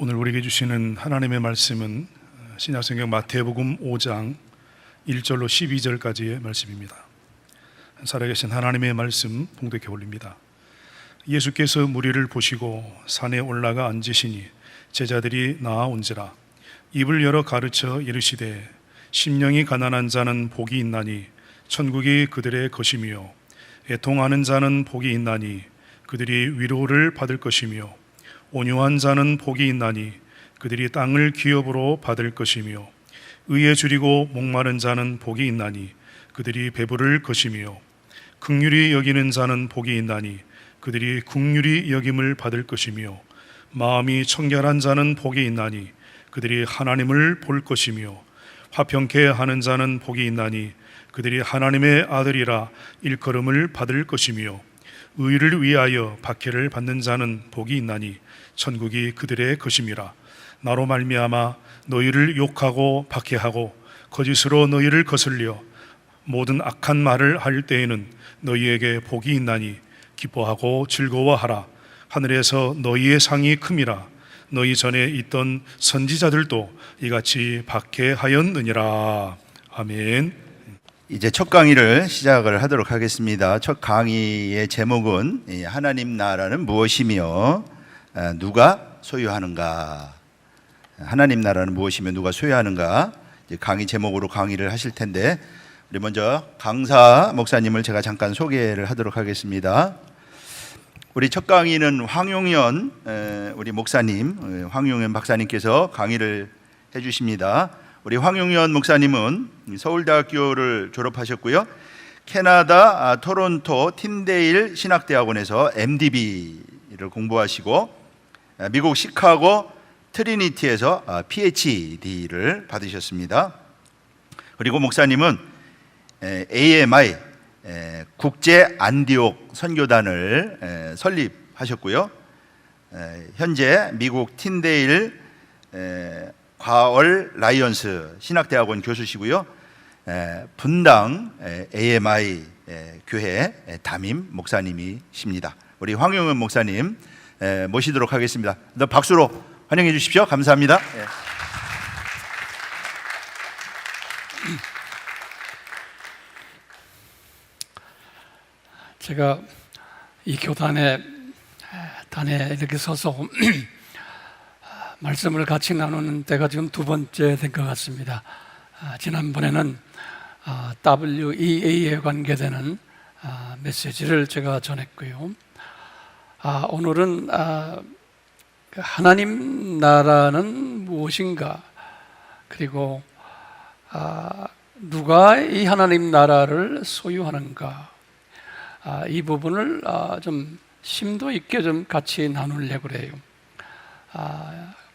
오늘 우리에게 주시는 하나님의 말씀은 신약성경 마태복음 5장 1절로 12절까지의 말씀입니다. 살아계신 하나님의 말씀 봉독해 올립니다. 예수께서 무리를 보시고 산에 올라가 앉으시니 제자들이 나아온지라. 입을 열어 가르쳐 이르시되 심령이 가난한 자는 복이 있나니 천국이 그들의 것이며, 애통하는 자는 복이 있나니 그들이 위로를 받을 것이며, 온유한 자는 복이 있나니 그들이 땅을 기업으로 받을 것이며, 의에 줄이고 목마른 자는 복이 있나니 그들이 배부를 것이며, 긍휼히 여기는 자는 복이 있나니 그들이 긍휼히 여김을 받을 것이며, 마음이 청결한 자는 복이 있나니 그들이 하나님을 볼 것이며, 화평케 하는 자는 복이 있나니 그들이 하나님의 아들이라 일컬음을 받을 것이며, 의를 위하여 박해를 받는 자는 복이 있나니 천국이 그들의 것임이라. 나로 말미암아 너희를 욕하고 박해하고 거짓으로 너희를 거슬려 모든 악한 말을 할 때에는 너희에게 복이 있나니 기뻐하고 즐거워하라. 하늘에서 너희의 상이 큼이라. 너희 전에 있던 선지자들도 이같이 박해하였느니라. 아멘. 이제 첫 강의를 시작을 하도록 하겠습니다. 첫 강의의 제목은 하나님 나라는 무엇이며 누가 소유하는가. 하나님 나라는 무엇이며 누가 소유하는가. 이제 강의 제목으로 강의를 하실 텐데, 우리 먼저 강사 목사님을 제가 잠깐 소개를 하도록 하겠습니다. 우리 첫 강의는 황용현 우리 목사님, 황용현 박사님께서 강의를 해주십니다. 우리 황용현 목사님은 서울대학교를 졸업하셨고요, 캐나다 토론토 틴데일 신학대학원에서 MDB를 공부하시고, 미국 시카고 트리니티에서 PhD를 받으셨습니다. 그리고 목사님은 AMI 국제 안디옥 선교단을 설립하셨고요, 현재 미국 틴데일 과월 라이언스 신학대학원 교수시고요, 분당 AMI 교회 담임 목사님이십니다. 우리 황용현 목사님 모시도록 하겠습니다. 박수로 환영해 주십시오. 감사합니다. 제가 이 교단에 이렇게 서서 말씀을 같이 나누는 때가 지금 두 번째 된 것 같습니다. 지난번에는 WEA에 관계되는 메시지를 제가 전했고요. 오늘은 하나님 나라는 무엇인가, 그리고 누가 이 하나님 나라를 소유하는가, 이 부분을 좀 심도 있게 좀 같이 나누려고 그래요.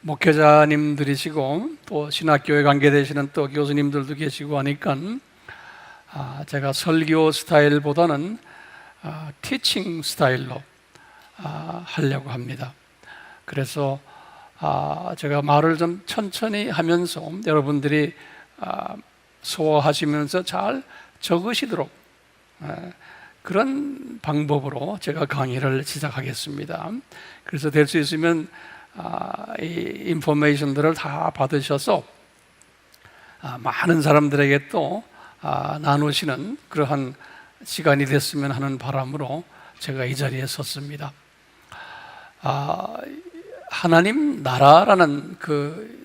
목회자님들이시고 또 신학교에 관계되시는 또 교수님들도 계시고 하니까 제가 설교 스타일보다는 티칭 스타일로 하려고 합니다. 그래서 제가 말을 좀 천천히 하면서 여러분들이 소화하시면서 잘 적으시도록 그런 방법으로 제가 강의를 시작하겠습니다. 그래서 될 수 있으면 이 인포메이션들을 다 받으셔서 많은 사람들에게 또 나누시는 그러한 시간이 됐으면 하는 바람으로 제가 이 자리에 섰습니다. 하나님 나라라는 그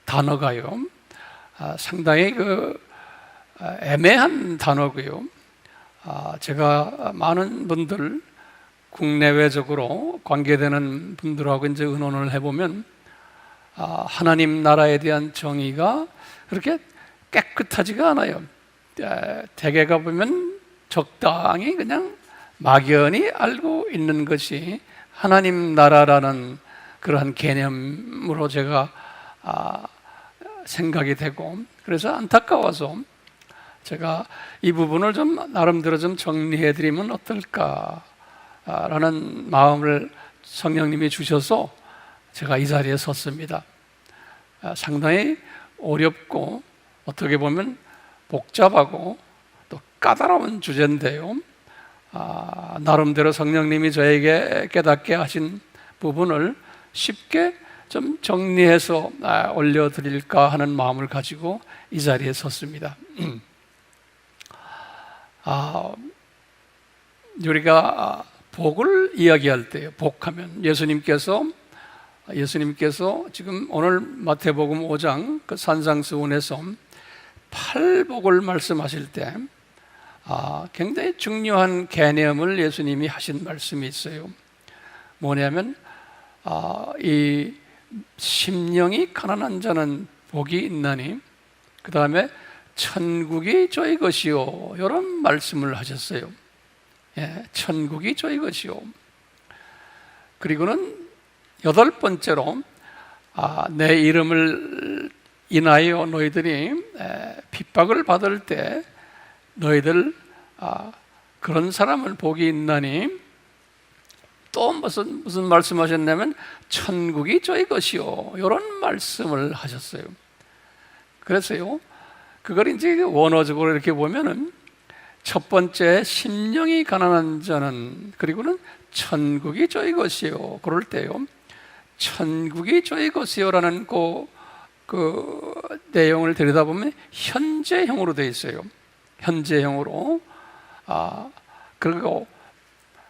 단어가요, 상당히 애매한 단어고요. 제가 많은 분들, 국내외적으로 관계되는 분들하고 이제 의논을 해보면 하나님 나라에 대한 정의가 그렇게 깨끗하지가 않아요. 대개가 보면 적당히 그냥 막연히 알고 있는 것이 하나님 나라라는 그러한 개념으로 제가 생각이 되고, 그래서 안타까워서 제가 이 부분을 좀 나름대로 좀 정리해 드리면 어떨까라는 마음을 성령님이 주셔서 제가 이 자리에 섰습니다. 상당히 어렵고 어떻게 보면 복잡하고 또 까다로운 주제인데요, 나름대로 성령님이 저에게 깨닫게 하신 부분을 쉽게 좀 정리해서 올려드릴까 하는 마음을 가지고 이 자리에 섰습니다. 우리가 복을 이야기할 때, 복하면 예수님께서 지금 오늘 마태복음 5장 그 산상수훈에서 팔복을 말씀하실 때 굉장히 중요한 개념을 예수님이 하신 말씀이 있어요. 뭐냐면 이 심령이 가난한 자는 복이 있나니 그 다음에 천국이 저희 것이요, 이런 말씀을 하셨어요. 천국이 저희 것이요. 그리고는 8번째로 내 이름을 인하여 너희들이 핍박을 받을 때 너희들 그런 사람은 복이 있나니 또 무슨 말씀하셨냐면 천국이 저희 것이요, 이런 말씀을 하셨어요. 그래서요, 그걸 이제 원어적으로 이렇게 보면은 첫 번째 심령이 가난한 자는, 그리고는 천국이 저희 것이요. 그럴 때요, 천국이 저희 것이요라는 그 내용을 들여다보면 현재형으로 되어 있어요. 현재형으로. 그리고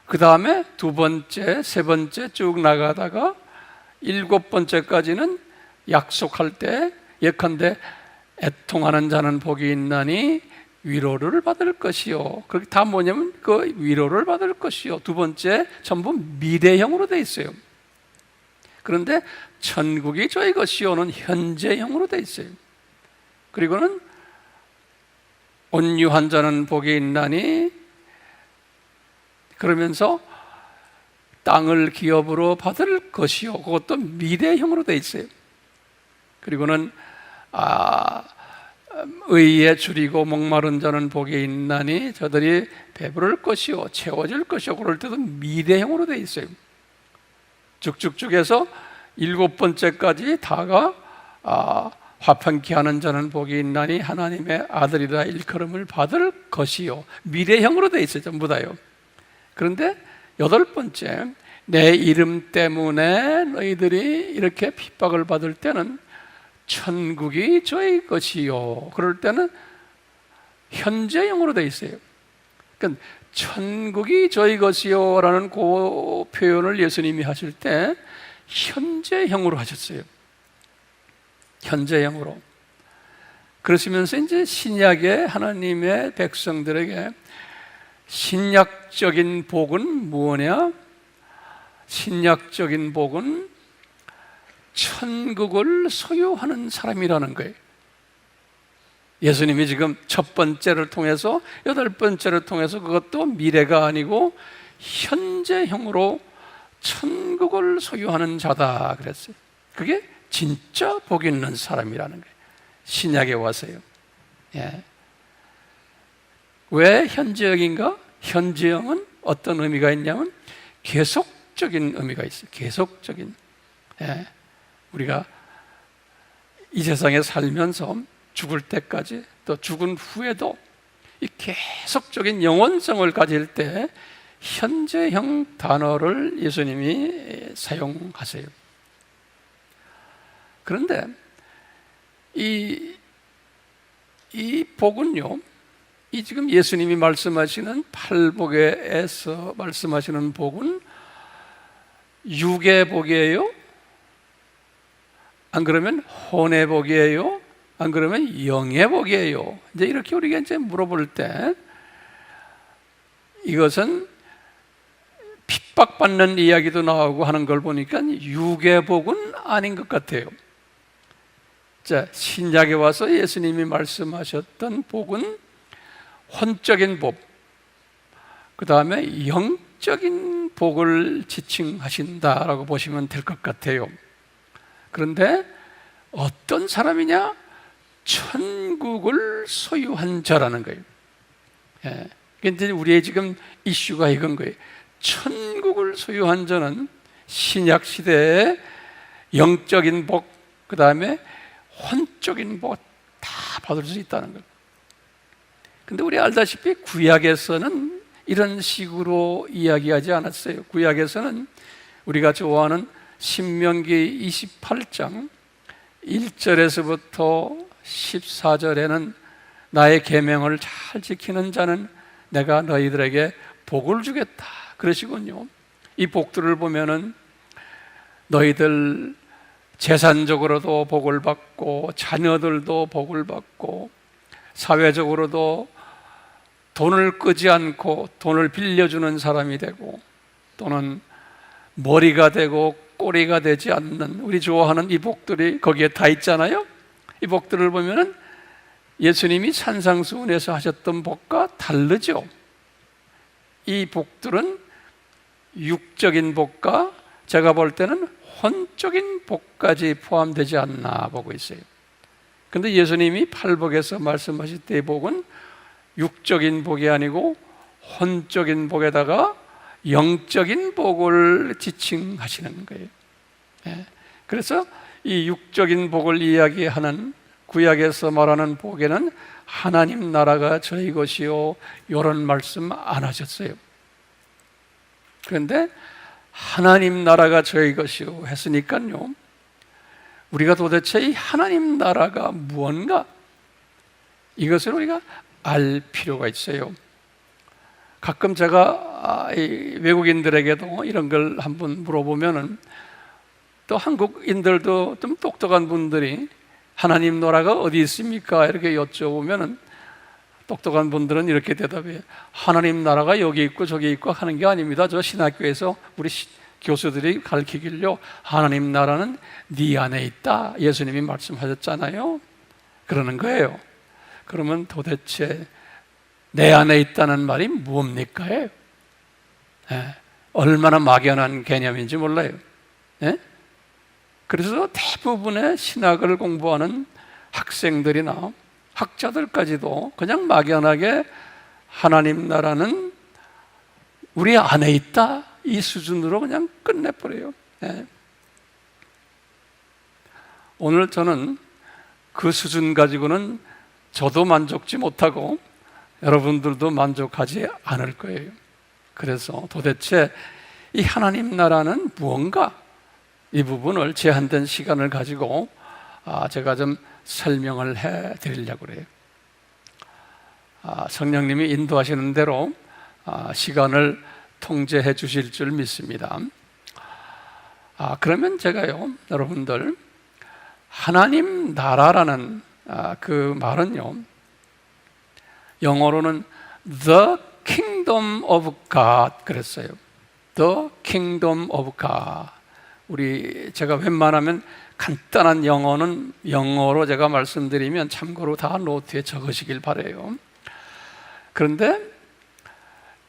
그 다음에 두 번째, 세 번째 쭉 나가다가 7번째까지는 약속할 때, 예컨대 애통하는 자는 복이 있나니 위로를 받을 것이요. 그게 다 뭐냐면 그 위로를 받을 것이요. 두 번째 전부 미래형으로 되어 있어요. 그런데 천국이 저희 것이요는 현재형으로 되어 있어요. 그리고는 온유한 자는 복이 있나니, 그러면서 땅을 기업으로 받을 것이요, 그것도 미래형으로 되어 있어요. 그리고는 의에 줄이고 목마른 자는 복이 있나니 저들이 배부를 것이요, 채워질 것이요, 그럴 때도 미래형으로 되어 있어요. 쭉쭉쭉 해서 7번째까지 다가 화평케 하는 자는 복이 있나니 하나님의 아들이라 일컬음을 받을 것이요, 미래형으로 되어 있어요. 전부 다요. 그런데 8번째, 내 이름 때문에 너희들이 이렇게 핍박을 받을 때는 천국이 저희 것이요, 그럴 때는 현재형으로 되어 있어요. 그러니까 천국이 저희 것이요 라는 그 표현을 예수님이 하실 때 현재형으로 하셨어요. 현재형으로. 그러시면서 이제 신약의 하나님의 백성들에게 신약적인 복은 무엇이냐? 신약적인 복은 천국을 소유하는 사람이라는 거예요. 예수님이 지금 첫 번째를 통해서 8번째를 통해서 그것도 미래가 아니고 현재형으로 천국을 소유하는 자다 그랬어요. 그게 진짜 복 있는 사람이라는 거예요. 신약에 와서요. 왜 현재형인가? 현재형은 어떤 의미가 있냐면 계속적인 의미가 있어요. 계속적인. 우리가 이 세상에 살면서 죽을 때까지, 또 죽은 후에도 이 계속적인 영원성을 가질 때 현재형 단어를 예수님이 사용하세요. 그런데 이 복은요, 이 지금 예수님이 말씀하시는 팔복에서 말씀하시는 복은 육의 복이에요? 안 그러면 혼의 복이에요? 안 그러면 영의 복이에요? 이제 이렇게 우리가 이제 물어볼 때 이것은 핍박받는 이야기도 나오고 하는 걸 보니까 육의 복은 아닌 것 같아요. 자, 신약에 와서 예수님이 말씀하셨던 복은 혼적인 복, 그 다음에 영적인 복을 지칭하신다라고 보시면 될 것 같아요. 그런데 어떤 사람이냐? 천국을 소유한 자라는 거예요. 그런데 우리의 지금 이슈가 이건 거예요. 천국을 소유한 자는 신약 시대에 영적인 복, 그 다음에 혼적인 복 다 받을 수 있다는 거예요. 근데 우리 알다시피 구약에서는 이런 식으로 이야기하지 않았어요. 구약에서는 우리가 좋아하는 신명기 28장 1절에서부터 14절에는 나의 계명을 잘 지키는 자는 내가 너희들에게 복을 주겠다 그러시군요. 이 복들을 보면은 너희들 재산적으로도 복을 받고 자녀들도 복을 받고 사회적으로도 돈을 끄지 않고 돈을 빌려주는 사람이 되고 또는 머리가 되고 꼬리가 되지 않는 우리 좋아하는 이 복들이 거기에 다 있잖아요. 이 복들을 보면은 예수님이 산상수훈에서 하셨던 복과 다르죠. 이 복들은 육적인 복과 제가 볼 때는 혼적인 복까지 포함되지 않나 보고 있어요. 그런데 예수님이 팔복에서 말씀하실 때의 복은 육적인 복이 아니고 혼적인 복에다가 영적인 복을 지칭하시는 거예요. 그래서 이 육적인 복을 이야기하는 구약에서 말하는 복에는 하나님 나라가 저희 것이요 이런 말씀 안 하셨어요. 그런데 하나님 나라가 저희 것이요 했으니까요, 우리가 도대체 이 하나님 나라가 무언가 이것을 우리가 알 필요가 있어요. 가끔 제가 외국인들에게도 이런 걸 한번 물어보면은 또 한국인들도 좀 똑똑한 분들이 하나님 나라가 어디 있습니까? 이렇게 여쭤보면은 똑똑한 분들은 이렇게 대답해요. 하나님 나라가 여기 있고 저기 있고 하는 게 아닙니다. 저 신학교에서 우리 교수들이 가르치길요, 하나님 나라는 네 안에 있다. 예수님이 말씀하셨잖아요. 그러는 거예요. 그러면 도대체 내 안에 있다는 말이 뭡니까? 얼마나 막연한 개념인지 몰라요. 그래서 대부분의 신학을 공부하는 학생들이나 학자들까지도 그냥 막연하게 하나님 나라는 우리 안에 있다 이 수준으로 그냥 끝내버려요. 오늘 저는 그 수준 가지고는 저도 만족지 못하고 여러분들도 만족하지 않을 거예요. 그래서 도대체 이 하나님 나라는 무언가, 이 부분을 제한된 시간을 가지고 제가 좀 설명을 해 드리려고 그래요. 성령님이 인도하시는 대로 시간을 통제해 주실 줄 믿습니다. 그러면 제가요, 여러분들, 하나님 나라라는 그 말은요, 영어로는 The Kingdom of God 그랬어요. The Kingdom of God. 제가 웬만하면 간단한 영어는 영어로 제가 말씀드리면 참고로 다 노트에 적으시길 바라요. 그런데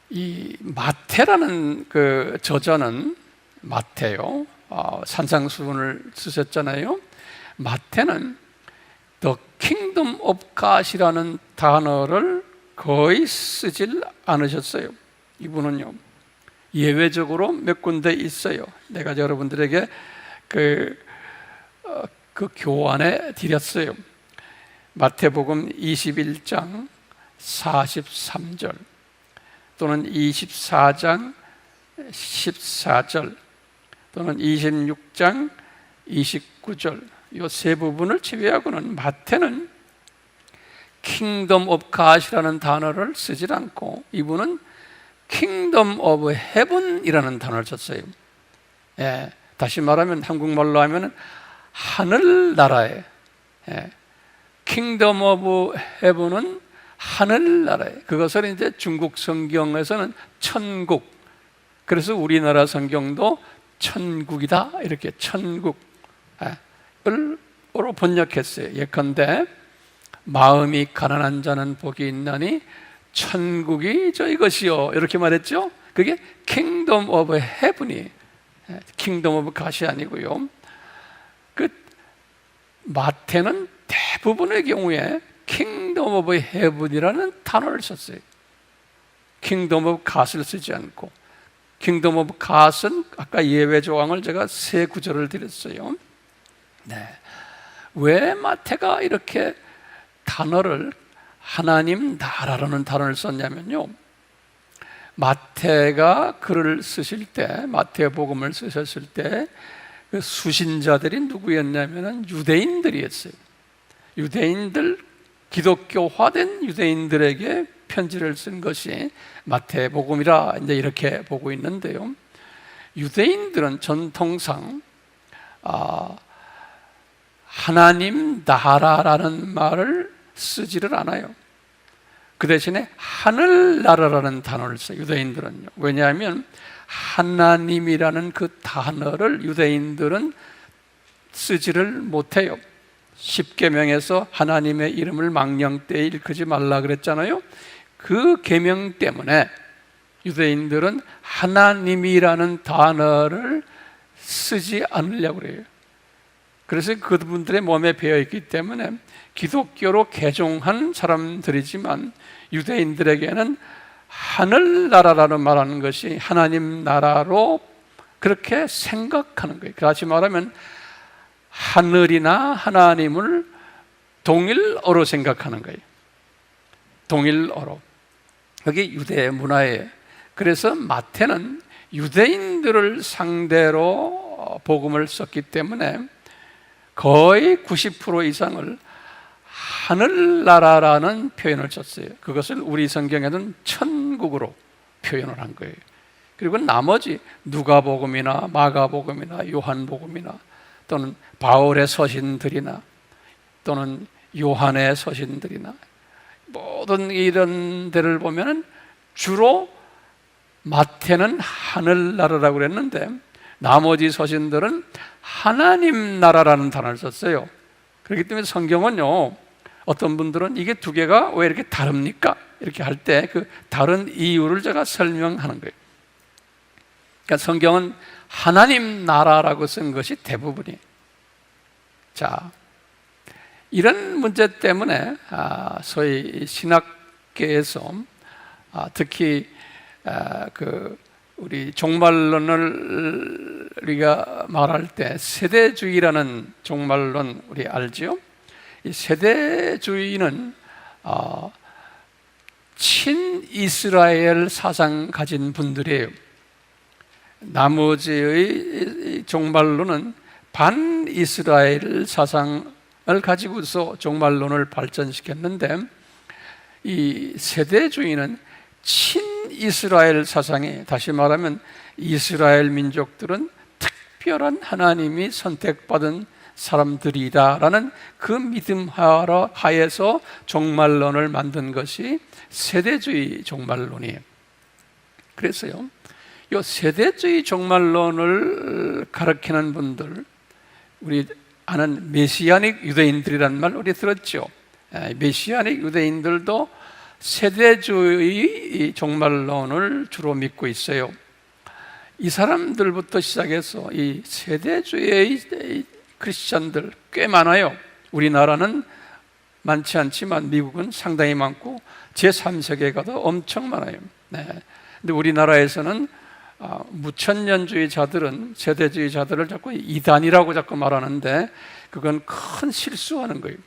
이 마태라는 그 저자는 마태요, 산상수훈을 쓰셨잖아요. 마태는 The Kingdom of God이라는 단어를 거의 쓰질 않으셨어요. 이분은요, 예외적으로 몇 군데 있어요. 내가 여러분들에게 그 교환해 드렸어요. 마태복음 21장 43절 또는 24장 14절 또는 26장 29절 이 세 부분을 제외하고는 마태는 Kingdom of God이라는 단어를 쓰질 않고 이분은 Kingdom of Heaven이라는 단어를 썼어요. 다시 말하면 한국말로 하면 하늘나라에, Kingdom of Heaven은 하늘나라에, 그것을 이제 중국 성경에서는 천국, 그래서 우리나라 성경도 천국이다 이렇게 천국으로 번역했어요. 예컨대 마음이 가난한 자는 복이 있나니 천국이 저희 것이요 이렇게 말했죠. 그게 Kingdom of Heaven이 Kingdom of God이 아니고요. 그 마태는 대부분의 경우에 Kingdom of Heaven이라는 단어를 썼어요. Kingdom of God을 쓰지 않고, Kingdom of God은 아까 예외 조항을 제가 세 구절을 드렸어요. 왜 마태가 이렇게 단어를 하나님 나라라는 단어를 썼냐면요, 마태가 글을 쓰실 때, 마태복음을 쓰셨을 때 그 수신자들이 누구였냐면은 유대인들이었어요. 유대인들, 기독교화된 유대인들에게 편지를 쓴 것이 마태복음이라 이제 이렇게 보고 있는데요. 유대인들은 전통상 하나님 나라라는 말을 쓰지를 않아요. 그 대신에 하늘나라라는 단어를 써요, 유대인들은요. 왜냐하면 하나님이라는 그 단어를 유대인들은 쓰지를 못해요. 십계명에서 하나님의 이름을 망령되이 일컫지 말라 그랬잖아요. 그 계명 때문에 유대인들은 하나님이라는 단어를 쓰지 않으려고 그래요. 그래서 그분들의 몸에 배어있기 때문에 기독교로 개종한 사람들이지만 유대인들에게는 하늘나라라는 말하는 것이 하나님 나라로 그렇게 생각하는 거예요. 다시 말하면 하늘이나 하나님을 동일어로 생각하는 거예요. 동일어로. 그게 유대 문화예요. 그래서 마태는 유대인들을 상대로 복음을 썼기 때문에 거의 90% 이상을 하늘나라라는 표현을 썼어요. 그것을 우리 성경에는 천국으로 표현을 한 거예요. 그리고 나머지 누가복음이나 마가복음이나 요한복음이나 또는 바울의 서신들이나 또는 요한의 서신들이나 모든 이런 데를 보면은 주로 마태는 하늘나라라고 그랬는데 나머지 서신들은 하나님 나라라는 단어를 썼어요. 그렇기 때문에 성경은요, 어떤 분들은 이게 두 개가 왜 이렇게 다릅니까? 이렇게 할 때 그 다른 이유를 제가 설명하는 거예요. 그러니까 성경은 하나님 나라라고 쓴 것이 대부분이에요. 자, 이런 문제 때문에 소위 신학계에서 특히 우리 종말론을 우리가 말할 때 세대주의라는 종말론 우리 알죠? 이 세대주의는 친이스라엘 사상 가진 분들이에요. 나머지의 종말론은 반이스라엘 사상을 가지고서 종말론을 발전시켰는데 이 세대주의는 친이스라엘 사상에, 다시 말하면 이스라엘 민족들은 특별한 하나님이 선택받은 사람들이다라는 그 믿음 하에서 종말론을 만든 것이 세대주의 종말론이에요. 그래서요, 이 세대주의 종말론을 가르치는 분들, 우리 아는 메시아닉 유대인들이란 말 우리 들었죠. 메시아닉 유대인들도 세대주의 종말론을 주로 믿고 있어요. 이 사람들부터 시작해서 이 세대주의 크리스찬들 꽤 많아요. 우리나라는 많지 않지만 미국은 상당히 많고 제3세계에 가도 엄청 많아요. 근데 우리나라에서는 무천년주의자들은 세대주의자들을 자꾸 이단이라고 자꾸 말하는데 그건 큰 실수하는 거예요.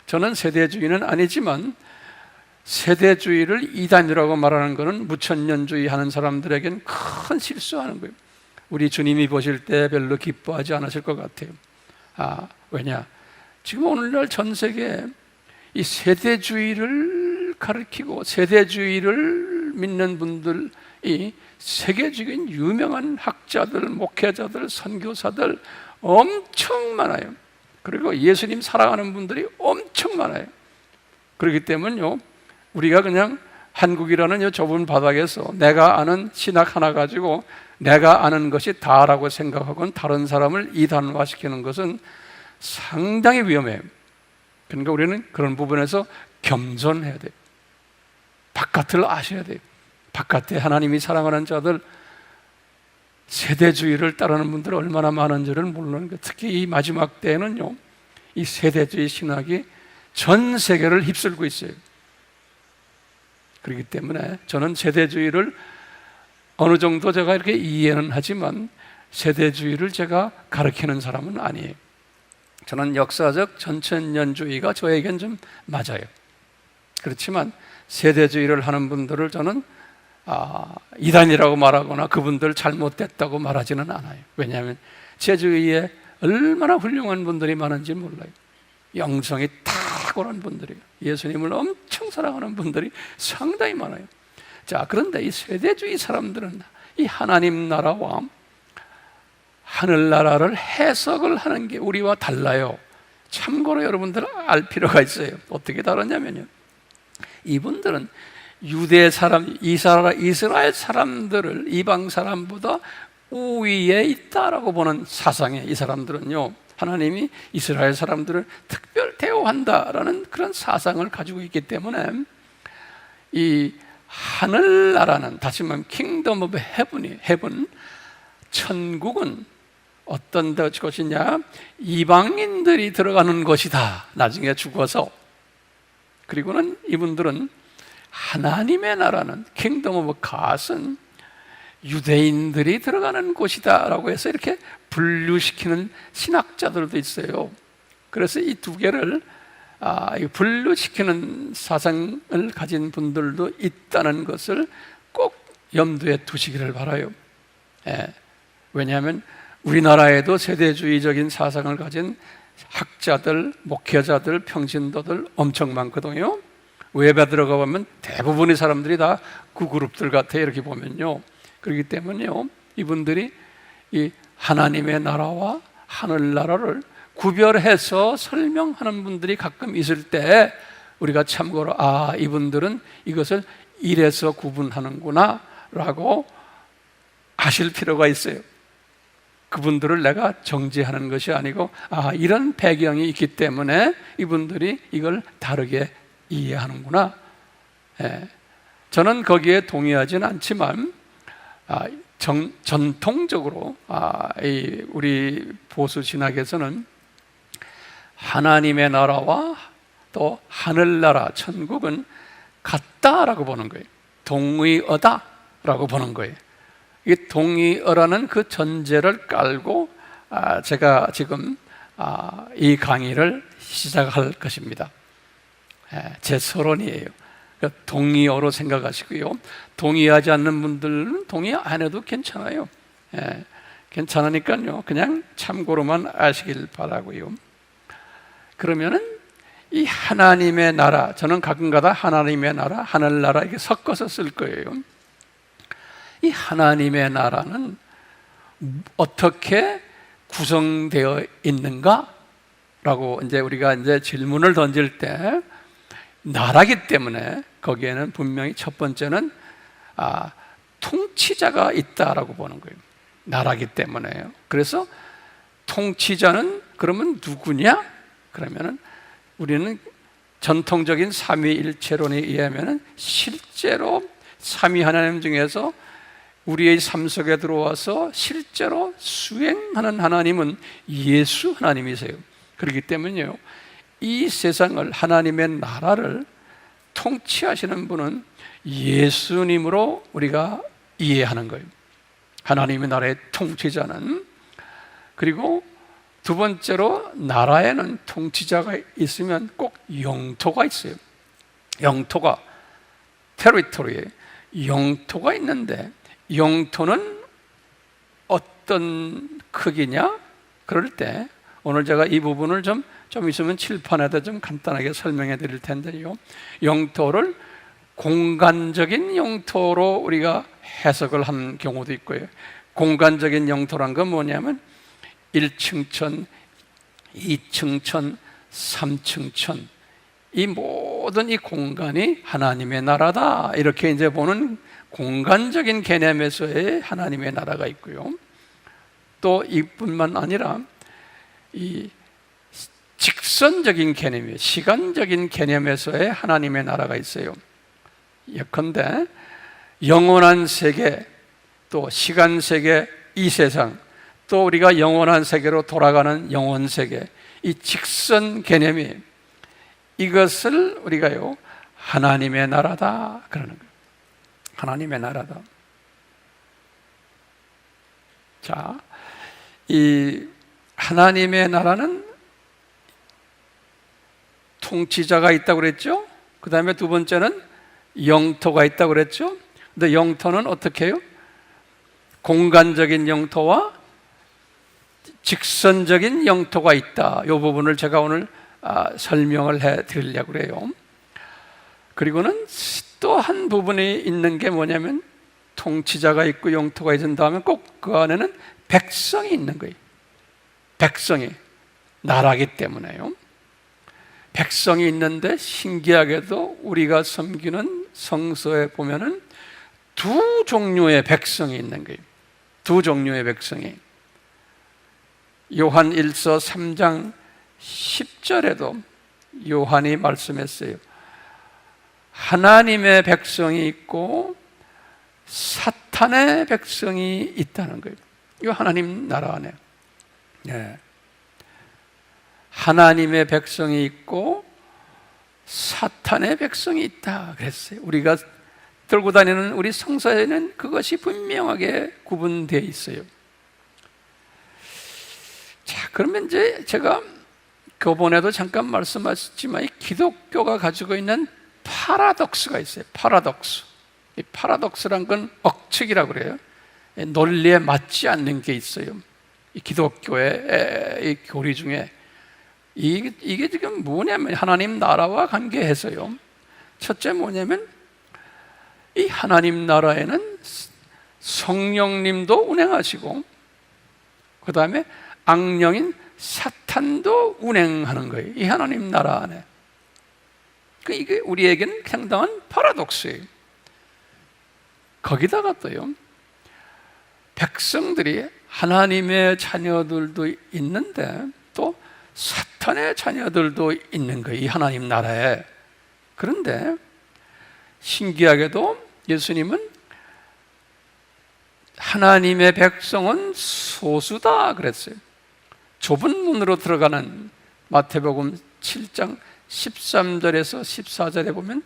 저는 세대주의는 아니지만 세대주의를 이단이라고 말하는 것은 무천년주의 하는 사람들에게는 큰 실수하는 거예요. 우리 주님이 보실 때 별로 기뻐하지 않으실 것 같아요. 왜냐? 지금 오늘날 전 세계에 이 세대주의를 가르치고 세대주의를 믿는 분들이 세계적인 유명한 학자들, 목회자들, 선교사들 엄청 많아요. 그리고 예수님 사랑하는 분들이 엄청 많아요. 그렇기 때문에요, 우리가 그냥 한국이라는 이 좁은 바닥에서 내가 아는 신학 하나 가지고 내가 아는 것이 다라고 생각하고는 다른 사람을 이단화시키는 것은 상당히 위험해요. 그러니까 우리는 그런 부분에서 겸손해야 돼요. 바깥을 아셔야 돼요. 바깥에 하나님이 사랑하는 자들, 세대주의를 따르는 분들이 얼마나 많은지를 모르는 거예요. 특히 이 마지막 때에는요, 이 세대주의 신학이 전 세계를 휩쓸고 있어요. 그렇기 때문에 저는 세대주의를 어느 정도 제가 이렇게 이해는 하지만 세대주의를 제가 가르치는 사람은 아니에요. 저는 역사적 전천년주의가 저에겐 좀 맞아요. 그렇지만 세대주의를 하는 분들을 저는 이단이라고 말하거나 그분들 잘못됐다고 말하지는 않아요. 왜냐하면 제주위에 얼마나 훌륭한 분들이 많은지 몰라요. 영성이 탁월한 분들이에요. 예수님을 엄청 사랑하는 분들이 상당히 많아요. 자, 그런데 이 세대주의 사람들은 이 하나님 나라와 하늘나라를 해석을 하는 게 우리와 달라요. 참고로 여러분들은 알 필요가 있어요. 어떻게 다르냐면요, 이분들은 유대 사람, 이스라엘 사람들을 이방 사람보다 우위에 있다라고 보는 사상에, 이 사람들은요, 하나님이 이스라엘 사람들을 특별 대우한다라는 그런 사상을 가지고 있기 때문에 이 하늘나라는, 다시 말하면 킹덤 오브 헤븐, 천국은 어떤 것이냐, 이방인들이 들어가는 것이다, 나중에 죽어서. 그리고는 이분들은 하나님의 나라는 킹덤 오브 갓은 유대인들이 들어가는 곳이다 라고 해서 이렇게 분류시키는 신학자들도 있어요. 그래서 이 두 개를 분류시키는 사상을 가진 분들도 있다는 것을 꼭 염두에 두시기를 바라요. 왜냐하면 우리나라에도 세대주의적인 사상을 가진 학자들, 목회자들, 평신도들 엄청 많거든요. 웹에 들어가 보면 대부분의 사람들이 다 그 그룹들 같아요. 이렇게 보면요. 그렇기 때문에요, 이분들이 이 하나님의 나라와 하늘나라를 구별해서 설명하는 분들이 가끔 있을 때 우리가 참고로 이분들은 이것을 이래서 구분하는구나 라고 아실 필요가 있어요. 그분들을 내가 정죄하는 것이 아니고 이런 배경이 있기 때문에 이분들이 이걸 다르게 이해하는구나. 저는 거기에 동의하지는 않지만 전통적으로 우리 보수 신학에서는 하나님의 나라와 또 하늘나라, 천국은 같다라고 보는 거예요. 동의어다라고 보는 거예요. 이 동의어라는 그 전제를 깔고 제가 지금 이 강의를 시작할 것입니다. 제 서론이에요. 동의어로 생각하시고요, 동의하지 않는 분들은 동의 안 해도 괜찮아요. 괜찮으니까요, 그냥 참고로만 아시길 바라고요. 그러면은 이 하나님의 나라, 저는 가끔가다 하나님의 나라, 하늘나라 이렇게 섞어서 쓸 거예요. 이 하나님의 나라는 어떻게 구성되어 있는가? 라고 이제 우리가 이제 질문을 던질 때, 나라기 때문에 거기에는 분명히 첫 번째는 통치자가 있다라고 보는 거예요. 나라기 때문에요. 그래서 통치자는 그러면 누구냐? 그러면은 우리는 전통적인 삼위일체론에 의하면은 실제로 삼위 하나님 중에서 우리의 삶 속에 들어와서 실제로 수행하는 하나님은 예수 하나님이세요. 그렇기 때문에요, 이 세상을, 하나님의 나라를 통치하시는 분은 예수님으로 우리가 이해하는 거예요. 하나님의 나라의 통치자는. 그리고 두 번째로, 나라에는 통치자가 있으면 꼭 영토가 있어요. 영토가, 테리토리에 영토가 있는데, 영토는 어떤 크기냐? 그럴 때 오늘 제가 이 부분을 좀 있으면 칠판에다 좀 간단하게 설명해 드릴 텐데요, 영토를 공간적인 영토로 우리가 해석을 한 경우도 있고요. 공간적인 영토란 건 뭐냐면 1층 천, 2층 천, 3층 천, 이 모든 이 공간이 하나님의 나라다, 이렇게 이제 보는 공간적인 개념에서의 하나님의 나라가 있고요. 또 이뿐만 아니라 이 직선적인 개념이에요. 시간적인 개념에서의 하나님의 나라가 있어요. 예컨대 영원한 세계, 또 시간 세계, 이 세상, 또 우리가 영원한 세계로 돌아가는 영원 세계, 이 직선 개념이, 이것을 우리가요 하나님의 나라다 그러는 거예요. 하나님의 나라다. 자, 이 하나님의 나라는 통치자가 있다고 그랬죠. 그 다음에 두 번째는 영토가 있다고 그랬죠. 근데 영토는 어떻게 해요? 공간적인 영토와 직선적인 영토가 있다. 이 부분을 제가 오늘 설명을 해 드리려고 그래요. 그리고는 또 한 부분이 있는 게 뭐냐면 통치자가 있고 영토가 있는다 하면 꼭 그 안에는 백성이 있는 거예요. 백성이 나라기 때문에요. 백성이 있는데 신기하게도 우리가 섬기는 성서에 보면은 두 종류의 백성이 있는 거예요. 두 종류의 백성이. 요한 1서 3장 10절에도 요한이 말씀했어요. 하나님의 백성이 있고 사탄의 백성이 있다는 거예요. 이거 하나님 나라 안에. 네. 하나님의 백성이 있고 사탄의 백성이 있다 그랬어요. 우리가 들고 다니는 우리 성서에는 그것이 분명하게 구분되어 있어요. 자, 그러면 이제 제가 그번에도 잠깐 말씀하셨지만 이 기독교가 가지고 있는 파라독스가 있어요. 파라독스. 이 파라독스란 건 억측이라고 그래요. 논리에 맞지 않는 게 있어요. 이 기독교의 이 교리 중에 이게 지금 뭐냐면 하나님 나라와 관계해서요. 첫째 뭐냐면 이 하나님 나라에는 성령님도 운행하시고 그 다음에 악령인 사탄도 운행하는 거예요. 이 하나님 나라 안에. 이게 우리에게는 상당한 파라독스예요. 거기다가 또요, 백성들이 하나님의 자녀들도 있는데 또 사탄의 자녀들도 있는 거예요. 이 하나님 나라에. 그런데 신기하게도 예수님은 하나님의 백성은 소수다 그랬어요. 좁은 문으로 들어가는 마태복음 7장 13절에서 14절에 보면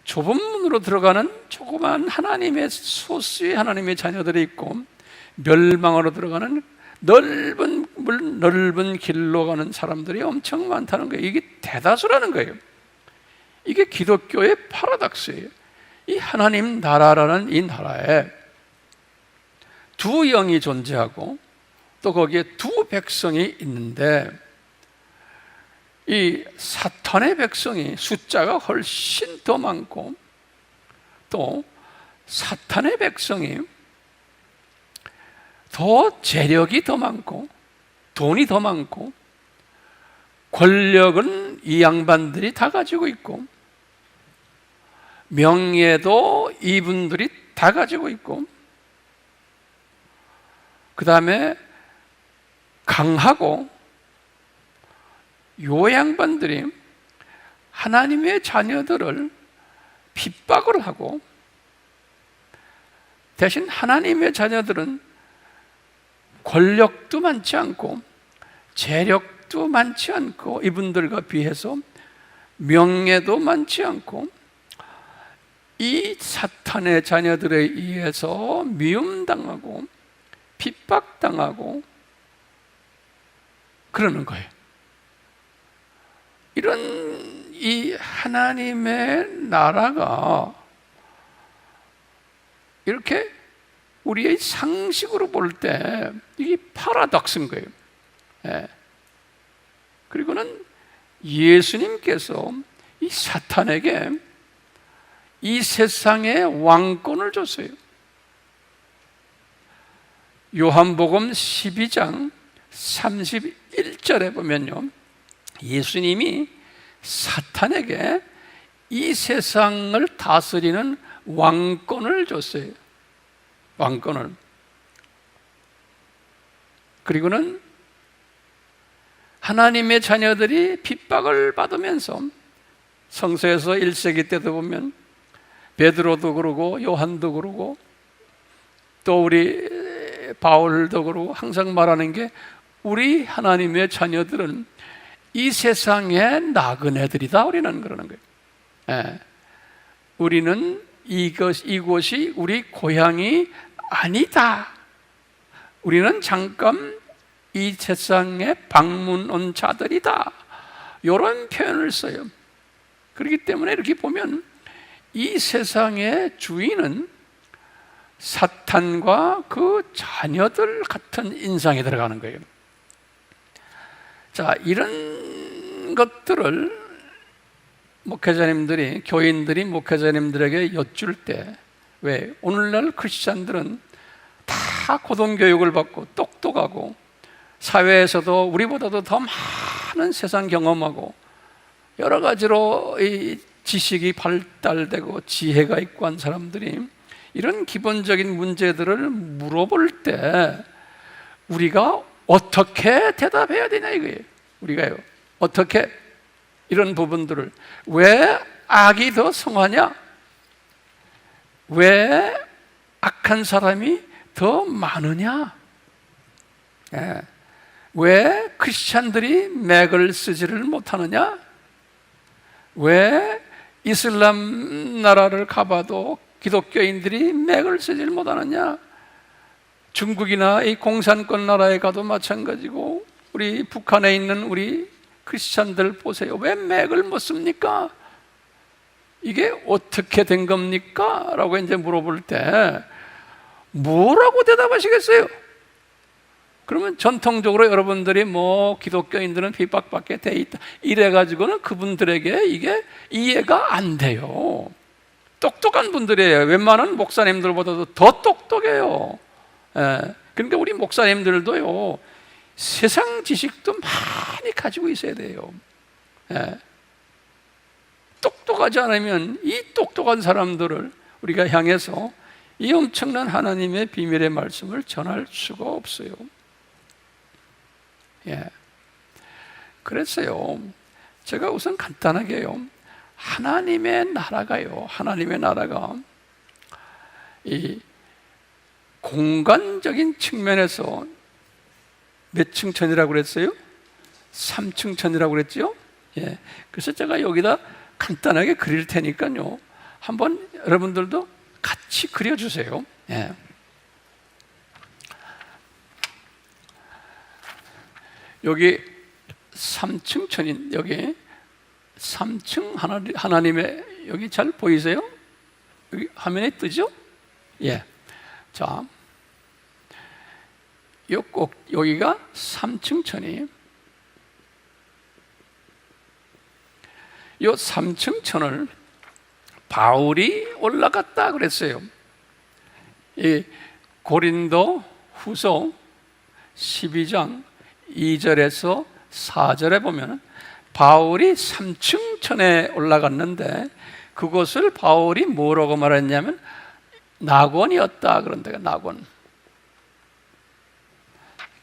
좁은 문으로 들어가는 조그만 하나님의 소수의 하나님의 자녀들이 있고 멸망으로 들어가는 넓은 길로 가는 사람들이 엄청 많다는 거예요. 이게 대다수라는 거예요. 이게 기독교의 파라독스예요. 이 하나님 나라라는 이 나라에 두 영이 존재하고 또 거기에 두 백성이 있는데 이 사탄의 백성이 숫자가 훨씬 더 많고 또 사탄의 백성이 더 재력이 더 많고 돈이 더 많고 권력은 이 양반들이 다 가지고 있고 명예도 이분들이 다 가지고 있고 그 다음에 강하고 요 양반들이 하나님의 자녀들을 핍박을 하고 대신 하나님의 자녀들은 권력도 많지 않고 재력도 많지 않고 이분들과 비해서 명예도 많지 않고 이 사탄의 자녀들에 의해서 미움당하고 핍박당하고 그러는 거예요. 이런 이 하나님의 나라가 이렇게 우리의 상식으로 볼 때 이게 파라독스인 거예요. 예. 그리고는 예수님께서 이 사탄에게 이 세상의 왕권을 줬어요. 요한복음 12장 31절에 보면요, 예수님이 사탄에게 이 세상을 다스리는 왕권을 줬어요. 왕권을. 그리고는 하나님의 자녀들이 핍박을 받으면서 성서에서 1세기 때도 보면 베드로도 그러고 요한도 그러고 또 우리 바울도 그러고 항상 말하는 게 우리 하나님의 자녀들은 이 세상의 나그네들이다 우리는 그러는 거예요. 예. 우리는 이곳이 우리 고향이 아니다. 우리는 잠깐 이 세상에 방문 온 자들이다. 이런 표현을 써요. 그렇기 때문에 이렇게 보면 이 세상의 주인은 사탄과 그 자녀들 같은 인상이 들어가는 거예요. 자, 이런 것들을 목회자님들이, 교인들이 목회자님들에게 여쭐 때, 왜 오늘날 크리스찬들은 다 고등교육을 받고 똑똑하고 사회에서도 우리보다도 더 많은 세상 경험하고 여러 가지로 이 지식이 발달되고 지혜가 있고 한 사람들이 이런 기본적인 문제들을 물어볼 때 우리가 어떻게 대답해야 되냐 이거예요. 우리가요, 어떻게 이런 부분들을, 왜 악이 더 성하냐? 왜 악한 사람이 더 많으냐? 예. 왜 크리스찬들이 맥을 쓰지를 못하느냐? 왜 이슬람 나라를 가봐도 기독교인들이 맥을 쓰지를 못하느냐? 중국이나 이 공산권 나라에 가도 마찬가지고 우리 북한에 있는 우리 크리스찬들 보세요. 왜 맥을 못 씁니까? 이게 어떻게 된 겁니까? 라고 이제 물어볼 때 뭐라고 대답하시겠어요? 그러면 전통적으로 여러분들이 뭐 기독교인들은 핍박받게 돼 있다 이래가지고는 그분들에게 이게 이해가 안 돼요. 똑똑한 분들이에요. 웬만한 목사님들보다도 더 똑똑해요. 예. 그러니까 우리 목사님들도요, 세상 지식도 많이 가지고 있어야 돼요. 예. 똑똑하지 않으면 이 똑똑한 사람들을 우리가 향해서 이 엄청난 하나님의 비밀의 말씀을 전할 수가 없어요. 예. 그랬어요. 제가 우선 간단하게요, 하나님의 나라가 이 공간적인 측면에서 몇 층천이라고 그랬어요? 3층천이라고 그랬죠? 예. 그래서 제가 여기다 간단하게 그릴 테니까요, 한번 여러분들도 같이 그려주세요. 예. 여기 3층천인, 여기 3층 하나님의, 여기 잘 보이세요? 여기 화면에 뜨죠? 예. 자, 여기가 3층천이, 이 3층천을 바울이 올라갔다 그랬어요. 이 고린도 후서 12장 2절에서 4절에 보면 바울이 3층천에 올라갔는데 그것을 바울이 뭐라고 말했냐면 낙원이었다 그런 데가 낙원.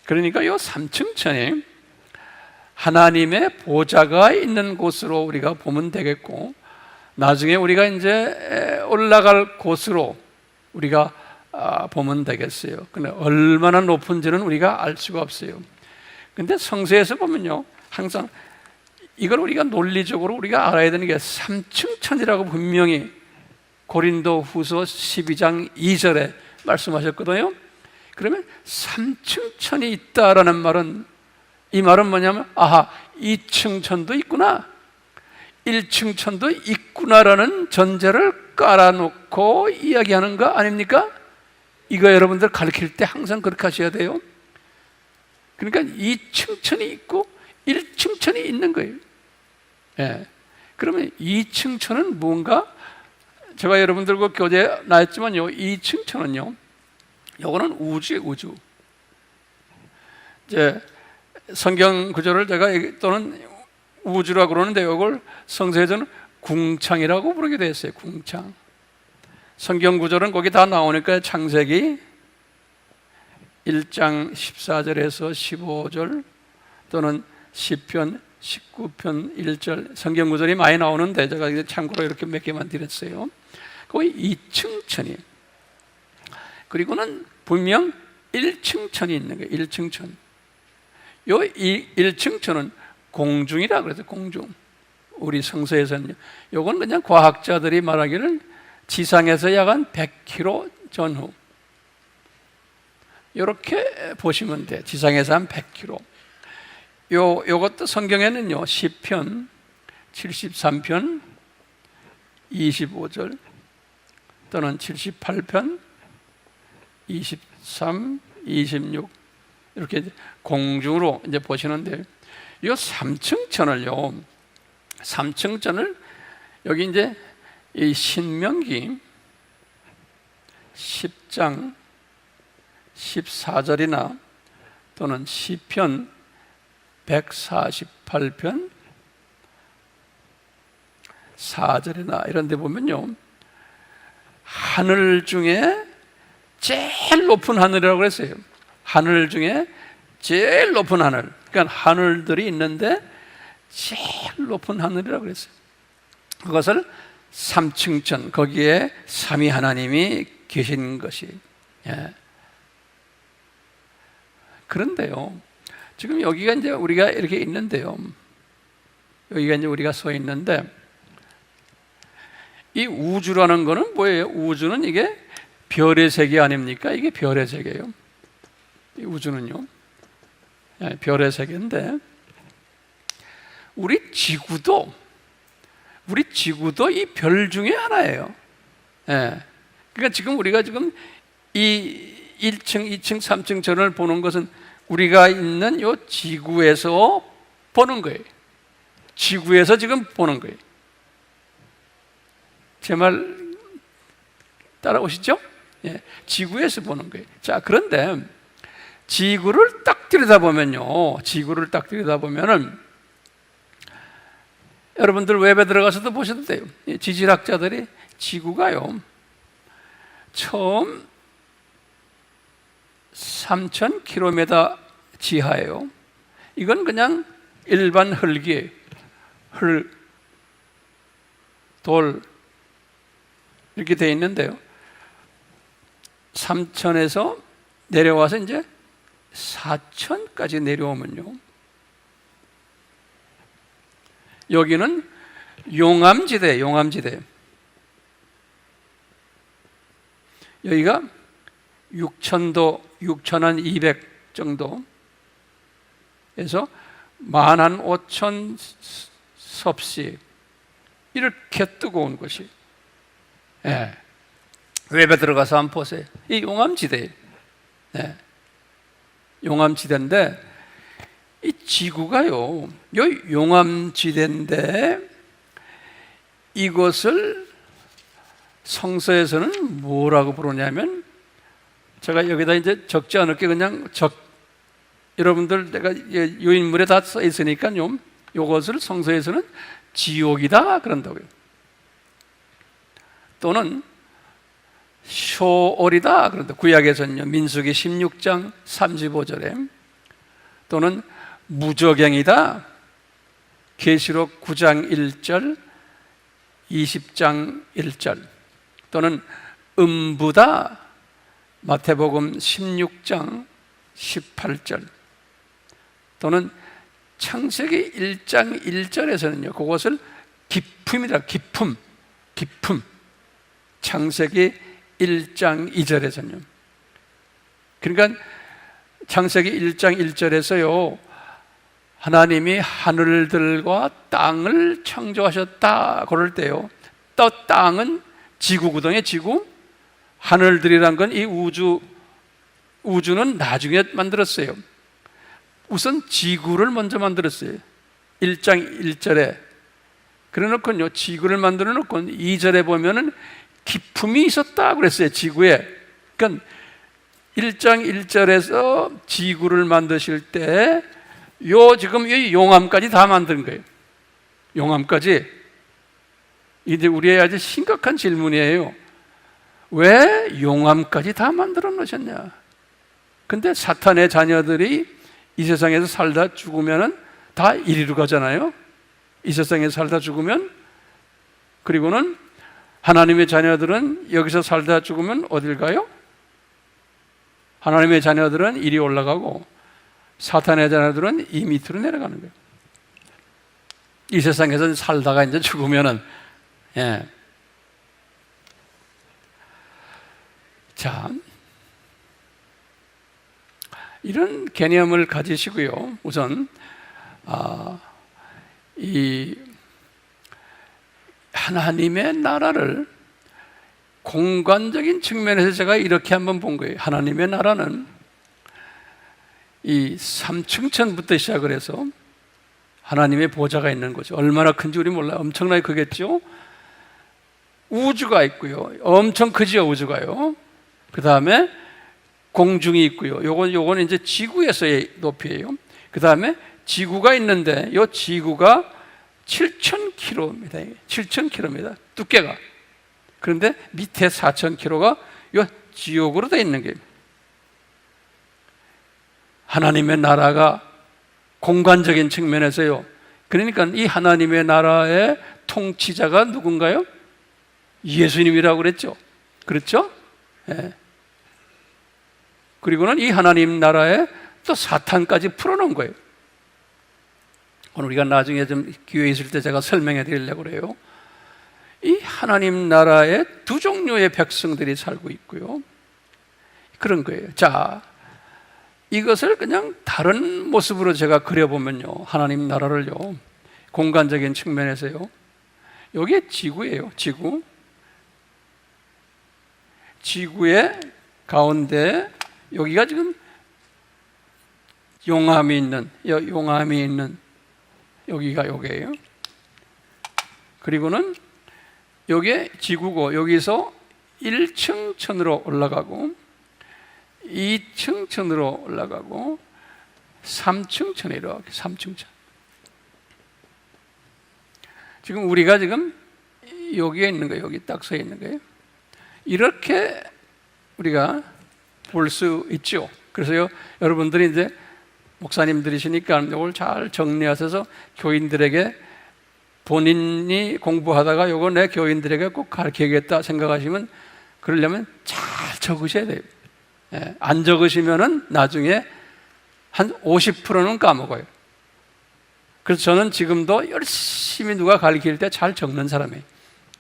그러니까 이 3층천이 하나님의 보좌가 있는 곳으로 우리가 보면 되겠고, 나중에 우리가 이제 올라갈 곳으로 우리가 보면 되겠어요. 근데 얼마나 높은지는 우리가 알 수가 없어요. 근데 성서에서 보면요, 항상 이걸 우리가 논리적으로 우리가 알아야 되는 게 3층천이라고 분명히 고린도 후서 12장 2절에 말씀하셨거든요. 그러면 3층천이 있다라는 말은, 이 말은 뭐냐면, 아하, 2층천도 있구나, 1층천도 있구나라는 전제를 깔아놓고 이야기하는 거 아닙니까? 이거 여러분들 가르칠 때 항상 그렇게 하셔야 돼요. 그러니까 2층천이 있고 1층천이 있는 거예요. 예. 그러면 2층천은 뭔가, 제가 여러분들과 교재 나왔지만요, 2층천은요, 요거는 우주예요, 우주. 이제 성경 구절을 제가 또는 우주라고 그러는데 이걸 성서에서는 궁창이라고 부르게 되어 있어요. 궁창. 성경 구절은 거기 다 나오니까 창세기 1장 14절에서 15절 또는 시편 19편 1절 성경 구절이 많이 나오는데 제가 참고로 이렇게 몇 개만 드렸어요. 거기 2층천이, 그리고는 분명 1층천이 있는 거예요. 1층천. 요 1층천은 공중이라 그래서 공중. 우리 성서에서는요, 요건 그냥 과학자들이 말하기를 지상에서 약 한 100km 전후, 이렇게 보시면 돼. 지상에서 한 100km. 요것도 성경에는요, 시편 73편 25절 또는 78편 23, 26 이렇게 공중으로 이제 보시는데, 요 삼층천을요, 삼층천을 여기 이제 이 신명기 10장 14절이나 또는 시편 148편 4절이나 이런 데 보면요, 하늘 중에 제일 높은 하늘이라고 그랬어요. 하늘 중에 제일 높은 하늘. 그러니까 하늘들이 있는데 제일 높은 하늘이라고 그랬어요. 그것을 삼층천, 거기에 삼위 하나님이 계신 것이. 그런데요, 지금 여기가 이제 우리가 이렇게 있는데요, 여기가 이제 우리가 서 있는데, 이 우주라는 거는 뭐예요? 우주는 이게 별의 세계 아닙니까? 이게 별의 세계예요. 이 우주는요, 별의 세계인데, 우리 지구도 이 별 중에 하나예요. 그러니까 지금 우리가 지금 이 1층, 2층, 3층 전을 보는 것은 우리가 있는 이 지구에서 보는 거예요. 지구에서 지금 보는 거예요. 제 말 따라오시죠? 지구에서 보는 거예요. 자, 그런데 지구를 딱 들여다보면요, 지구를 딱 들여다보면은 여러분들 웹에 들어가서도 보셔도 돼요. 지질학자들이 지구가요, 처음 3,000km 지하예요. 이건 그냥 일반 흙이에요. 돌 이렇게 되어 있는데요, 3,000에서 내려와서 이제 4,000까지 내려오면요, 여기는 용암지대. 여기가 6,000도, 6,200 정도에서 15,000 섭씨, 이렇게 뜨거운 곳이. 웹에 들어가서 한번 보세요. 이 용암지대, 용암지대인데, 이 지구가요, 이 용암지대인데, 이것을 성서에서는 뭐라고 부르냐면, 제가 여기다 이제 적지 않을게 그냥 여러분들 내가 요인물에 다 써 있으니까요, 이것을 성서에서는 지옥이다 그런다고요. 또는 쇼올이다 그런다. 구약에서는요, 민수기 16장 35절에, 또는 무저갱이다, 계시록 9장 1절, 20장 1절, 또는 음부다, 마태복음 16장 18절, 또는 창세기 1장 1절에서는요, 그것을 기품이다, 기품. 창세기 1장 2절에서는요. 그러니까 창세기 1장 1절에서요, 하나님이 하늘들과 땅을 창조하셨다 그럴 때요, 또 땅은 지구거든요. 지구. 하늘들이란 건 이 우주는 나중에 만들었어요. 우선 지구를 먼저 만들었어요. 1장 1절에. 그래 놓고요, 지구를 만들어 놓고 2절에 보면은 기품이 있었다 그랬어요, 지구에. 그러니까 1장 1절에서 지구를 만드실 때 지금 이 용암까지 다 만든 거예요. 용암까지. 이제 우리의 아주 심각한 질문이에요. 왜 용암까지 다 만들어 놓으셨냐? 근데 사탄의 자녀들이 이 세상에서 살다 죽으면은 다 이리로 가잖아요. 이 세상에서 살다 죽으면. 그리고는 하나님의 자녀들은 여기서 살다 죽으면 어딜 가요? 하나님의 자녀들은 이리 올라가고, 사탄의 자녀들은 이 밑으로 내려가는 거예요. 이 세상에서 살다가 이제 죽으면은. 자, 이런 개념을 가지시고요, 우선 이 하나님의 나라를 공간적인 측면에서 제가 이렇게 한번 본 거예요. 하나님의 나라는 이 삼층천부터 시작을 해서 하나님의 보좌가 있는 거죠. 얼마나 큰지 우리 몰라요. 엄청나게 크겠죠. 우주가 있고요. 엄청 크지요, 우주가요. 그 다음에 공중이 있고요. 요건 이제 지구에서의 높이예요. 그 다음에 지구가 있는데 요 지구가 7,000km입니다. 7,000km입니다. 두께가. 그런데 밑에 4,000km가 요 지옥으로 되어 있는 게 하나님의 나라가 공간적인 측면에서요. 그러니까 이 하나님의 나라의 통치자가 누군가요? 예수님이라고 그랬죠. 그렇죠? 예. 그리고는 이 하나님 나라에 또 사탄까지 풀어놓은 거예요. 오늘 우리가 나중에 좀 기회 있을 때 제가 설명해 드리려고 그래요. 이 하나님 나라에 두 종류의 백성들이 살고 있고요. 그런 거예요. 자, 이것을 그냥 다른 모습으로 제가 그려보면요. 하나님 나라를요. 공간적인 측면에서요. 여기에 지구예요. 지구. 지구의 가운데 여기가 지금 용암이 있는 여기가 여기예요. 그리고는 여기에 지구고 여기서 1층 천으로 올라가고 2층 천으로 올라가고 3층 천에 이렇게 3층 천. 지금 우리가 지금 여기에 있는 거예요. 여기 딱 서 있는 거예요. 이렇게 우리가 볼 수 있죠. 그래서요, 여러분들이 이제 목사님들이시니까 이걸 잘 정리하셔서 교인들에게 본인이 공부하다가 이거 내 교인들에게 꼭 가르쳐야겠다 생각하시면 그러려면 잘 적으셔야 돼요. 예, 안 적으시면은 나중에 한 50%는 까먹어요. 그래서 저는 지금도 열심히 누가 가르칠 때 잘 적는 사람이에요.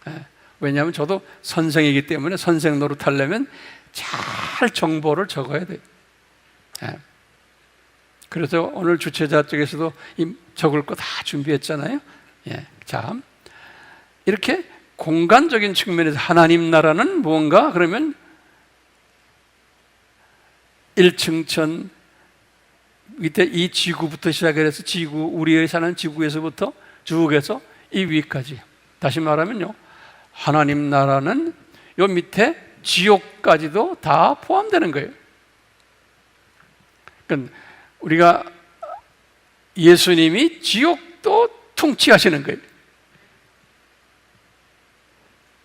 예, 왜냐하면 저도 선생이기 때문에 선생 노릇하려면 잘 정보를 적어야 돼요. 예. 그래서 오늘 주최자 쪽에서도 적을 거 다 준비했잖아요. 예. 자, 이렇게 공간적인 측면에서 하나님 나라는 무언가 그러면 1층 천 밑에 이 지구부터 시작해서 지구, 우리의 사는 지구에서부터 쭉 해서 이 위까지. 다시 말하면요, 하나님 나라는 요 밑에 지옥까지도 다 포함되는 거예요. 그러니까 우리가 예수님이 지옥도 통치하시는 거예요.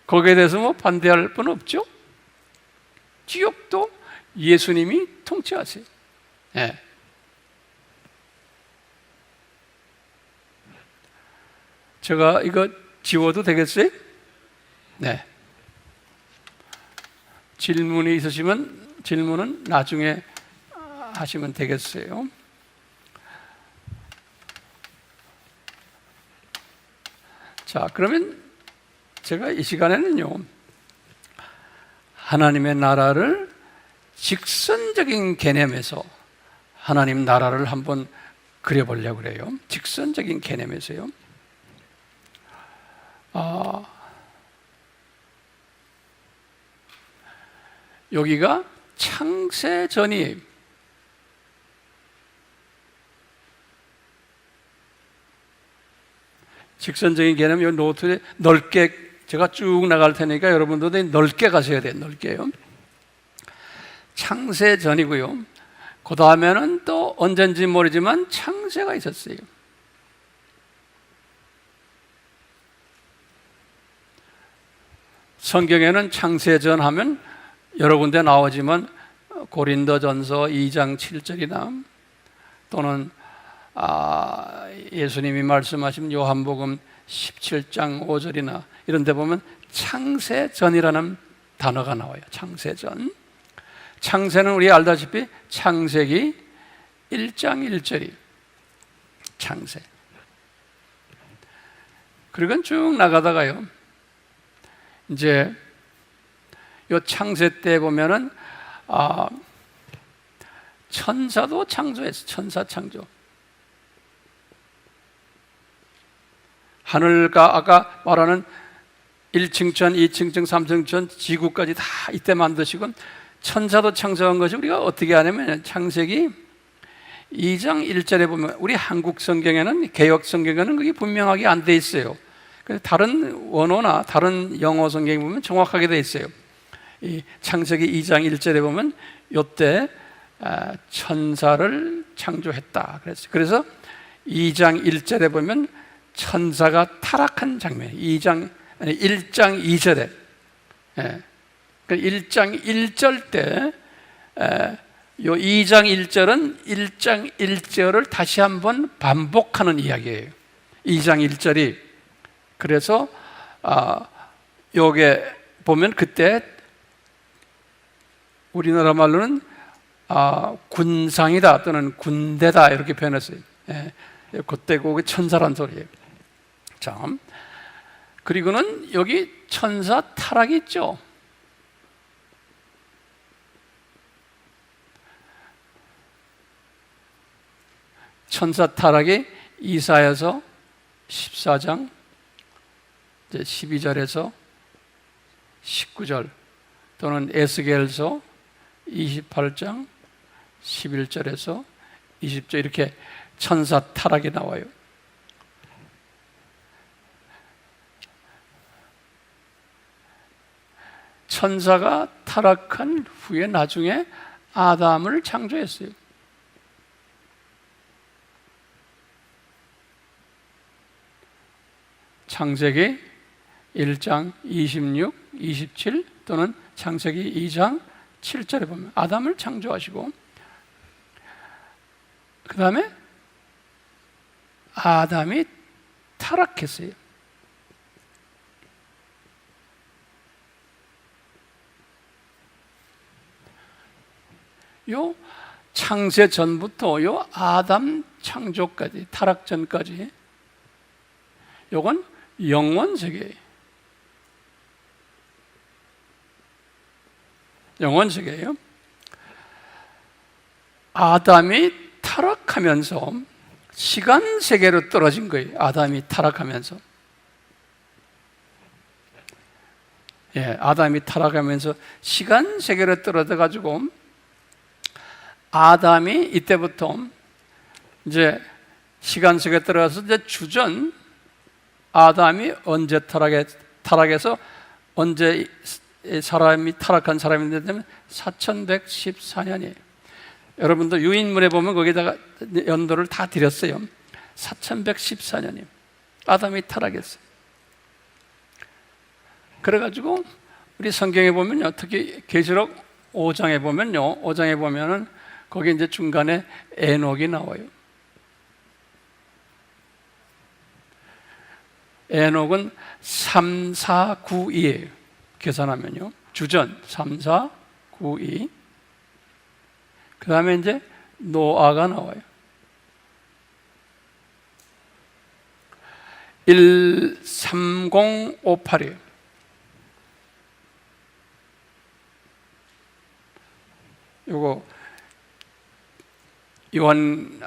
거기에 대해서 뭐 반대할 분 없죠? 지옥도 예수님이 통치하세요. 예. 제가 이거 지워도 되겠어요? 네. 질문이 있으시면 질문은 나중에 하시면 되겠어요. 자, 그러면 제가 이 시간에는요, 하나님의 나라를 직선적인 개념에서 하나님 나라를 한번 그려보려고 그래요. 직선적인 개념에서요. 여기가 창세전이에요. 직선적인 개념, 이 노트에 넓게 제가 쭉 나갈 테니까 여러분들도 넓게 가셔야 돼요. 넓게요. 창세전이고요. 그 다음에는 또 언젠지 모르지만 창세가 있었어요. 성경에는 창세전 하면 여러 군데 나오지만 고린도전서 2장 7절이나 또는 예수님이 말씀하신 요한복음 17장 5절이나 이런 데 보면 창세전이라는 단어가 나와요. 창세전. 창세는 우리 알다시피 창세기 1장 1절이 창세. 그리고 쭉 나가다가요, 이제 요 창세 때 보면은 천사도 창조했어. 천사 창조. 하늘과 아까 말하는 1층 천, 2층 천, 3층 천, 지구까지 다 이때 만드시고 천사도 창조한 것이 우리가 어떻게 하냐면 창세기 2장 1절에 보면 우리 한국 성경에는 개역 성경에는 그게 분명하게 안 돼 있어요. 다른 원어나 다른 영어 성경에 보면 정확하게 돼 있어요. 이 창세기 2장 1절에 보면 요때 천사를 창조했다. 그래서 2장 1절에 보면 천사가 타락한 장면. 1장 2절에 1장 1절 때 요 2장 1절은 1장 1절을 다시 한번 반복하는 이야기예요. 2장 1절이 그래서 요게 보면 그때 우리나라 말로는 군상이다 또는 군대다 이렇게 표현했어요. 그때 그 천사란 소리예요. 자, 그리고는 여기 천사 타락이 있죠. 천사 타락이 이사야서 14장 12절에서 19절 또는 에스겔서 28장 11절에서 20절 이렇게 천사 타락이 나와요. 천사가 타락한 후에 나중에 아담을 창조했어요. 창세기 1장 26, 27 또는 창세기 2장 7절에 보면 아담을 창조하시고 그 다음에 아담이 타락했어요. 요 창세 전부터 요 아담 창조까지 타락 전까지 요건 영원 세계예요. 영원 세계예요. 아담이 타락하면서 시간 세계로 떨어진 거예요. 아담이 타락하면서. 아담이 타락하면서 시간 세계로 떨어져 가지고 아담이 이때부터 이제 시간 세계에 들어가서 이제 주전 아담이 언제 타락해서 언제 사람이 타락한 사람이 되면 4114년이에요. 여러분도 유인물에 보면 거기다가 연도를 다 드렸어요. 4114년이에요. 아담이 타락했어요. 그래가지고 우리 성경에 보면요, 특히 계시록 5장에 보면요, 5장에 보면은 거기 이제 중간에 에녹이 나와요. 에녹은 3492예요. 계산하면요. 주전 3492. 그 다음에 이제 노아가 나와요. 13058이에요. 요거 요한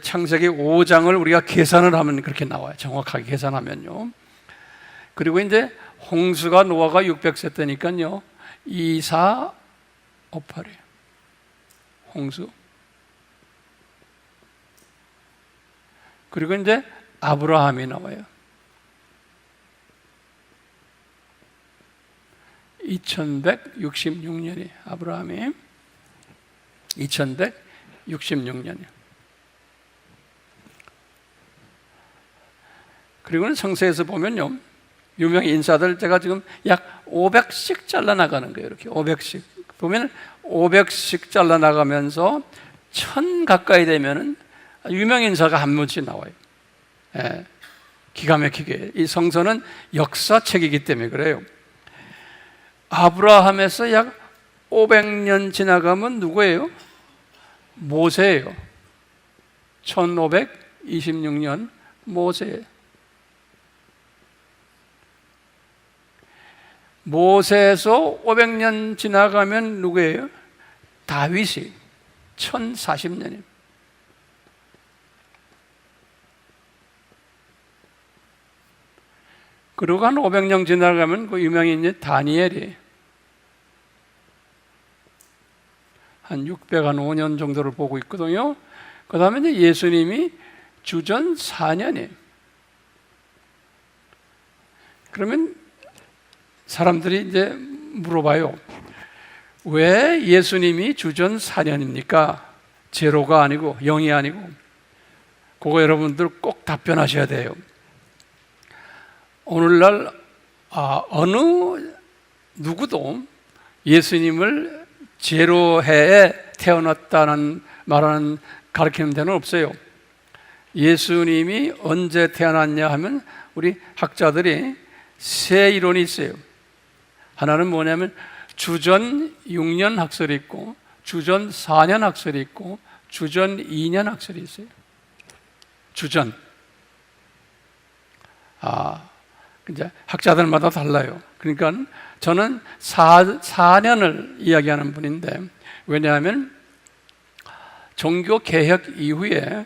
창세기 5장을 우리가 계산을 하면 그렇게 나와요. 정확하게 계산하면요. 그리고 이제 홍수가 노아가 600세 때니까요. 2458이에요. 홍수. 그리고 이제 아브라함이 나와요. 2166년이 아브라함이 2166년이요. 그리고는 성서에서 보면요, 유명 인사들 제가 지금 약 500씩 잘라나가는 거예요. 이렇게 500씩 보면 500씩 잘라나가면서 1000 가까이 되면은 유명 인사가 한 분씩 나와요. 기가 막히게 이 성서는 역사책이기 때문에 그래요. 아브라함에서 약 500년 지나가면 누구예요? 모세예요. 1526년 모세예요. 모세에서 500년 지나가면 누구예요? 다윗이 1040년이에요. 그리고 한 500년 지나가면 그 유명인이 다니엘이 한 605년 정도를 보고 있거든요. 그 다음에 이제 예수님이 주전 4년이에요. 그러면 사람들이 이제 물어봐요. 왜 예수님이 주전 4년입니까? 제로가 아니고 0이 아니고. 그거 여러분들 꼭 답변하셔야 돼요. 오늘날 어느 누구도 예수님을 제로해에 태어났다는 말하는 가르치는 데는 없어요. 예수님이 언제 태어났냐 하면 우리 학자들이 세 이론이 있어요. 하나는 뭐냐면 주전 6년 학설이 있고 주전 4년 학설이 있고 주전 2년 학설이 있어요. 주전. 이제 학자들마다 달라요. 그러니까 저는 4년을 이야기하는 분인데, 왜냐하면 종교 개혁 이후에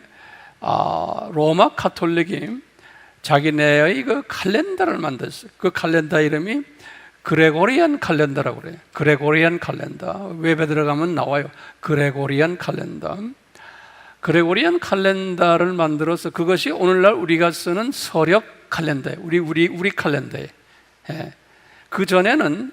로마 카톨릭이 자기네의 그 칼렌더를 만들었어요. 그 칼렌더 이름이 그레고리안 칼렌더라고 그래요. 그레고리안 칼렌더. 웹에 들어가면 나와요. 그레고리안 칼렌더. 그레고리안 칼렌더를 만들어서 그것이 오늘날 우리가 쓰는 서력 칼렌더예요. 우리 칼렌더예요. 예. 그 전에는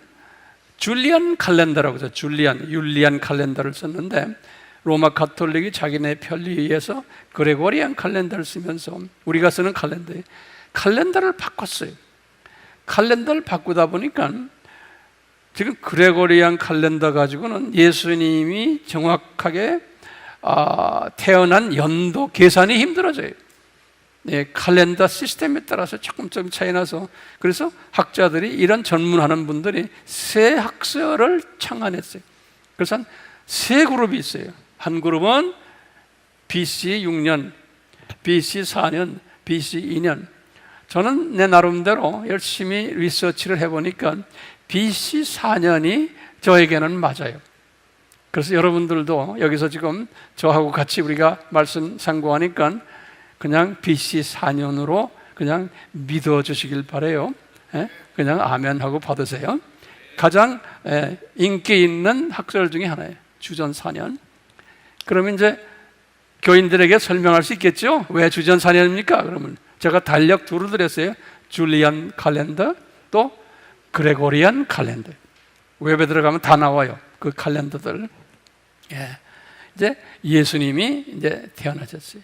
줄리안 칼렌더라고 해서 율리안 칼렌더를 썼는데 로마 가톨릭이 자기네 편리에 의해서 그레고리안 칼렌더를 쓰면서 우리가 쓰는 칼렌더를 바꿨어요. 칼렌더를 바꾸다 보니까 지금 그레고리안 칼렌더 가지고는 예수님이 정확하게 태어난 연도 계산이 힘들어져요. 네, 칼렌더 시스템에 따라서 조금 차이 나서, 그래서 학자들이 이런 전문하는 분들이 새 학설을 창안했어요. 그래서 한 세 그룹이 있어요. 한 그룹은 BC 6년, BC 4년, BC 2년. 저는 내 나름대로 열심히 리서치를 해보니까 BC 4년이 저에게는 맞아요. 그래서 여러분들도 여기서 지금 저하고 같이 우리가 말씀 상고하니까 그냥 BC 4년으로 그냥 믿어주시길 바라요. 그냥 아멘하고 받으세요. 가장 인기 있는 학설 중에 하나예요. 주전 4년. 그러면 이제 교인들에게 설명할 수 있겠죠? 왜 주전 4년입니까? 그러면 제가 달력 두루 드렸어요. 줄리안 칼렌더 또 그레고리안 칼렌더. 웹에 들어가면 다 나와요. 그 칼렌더들. 이제 예수님이 이제 태어나셨어요.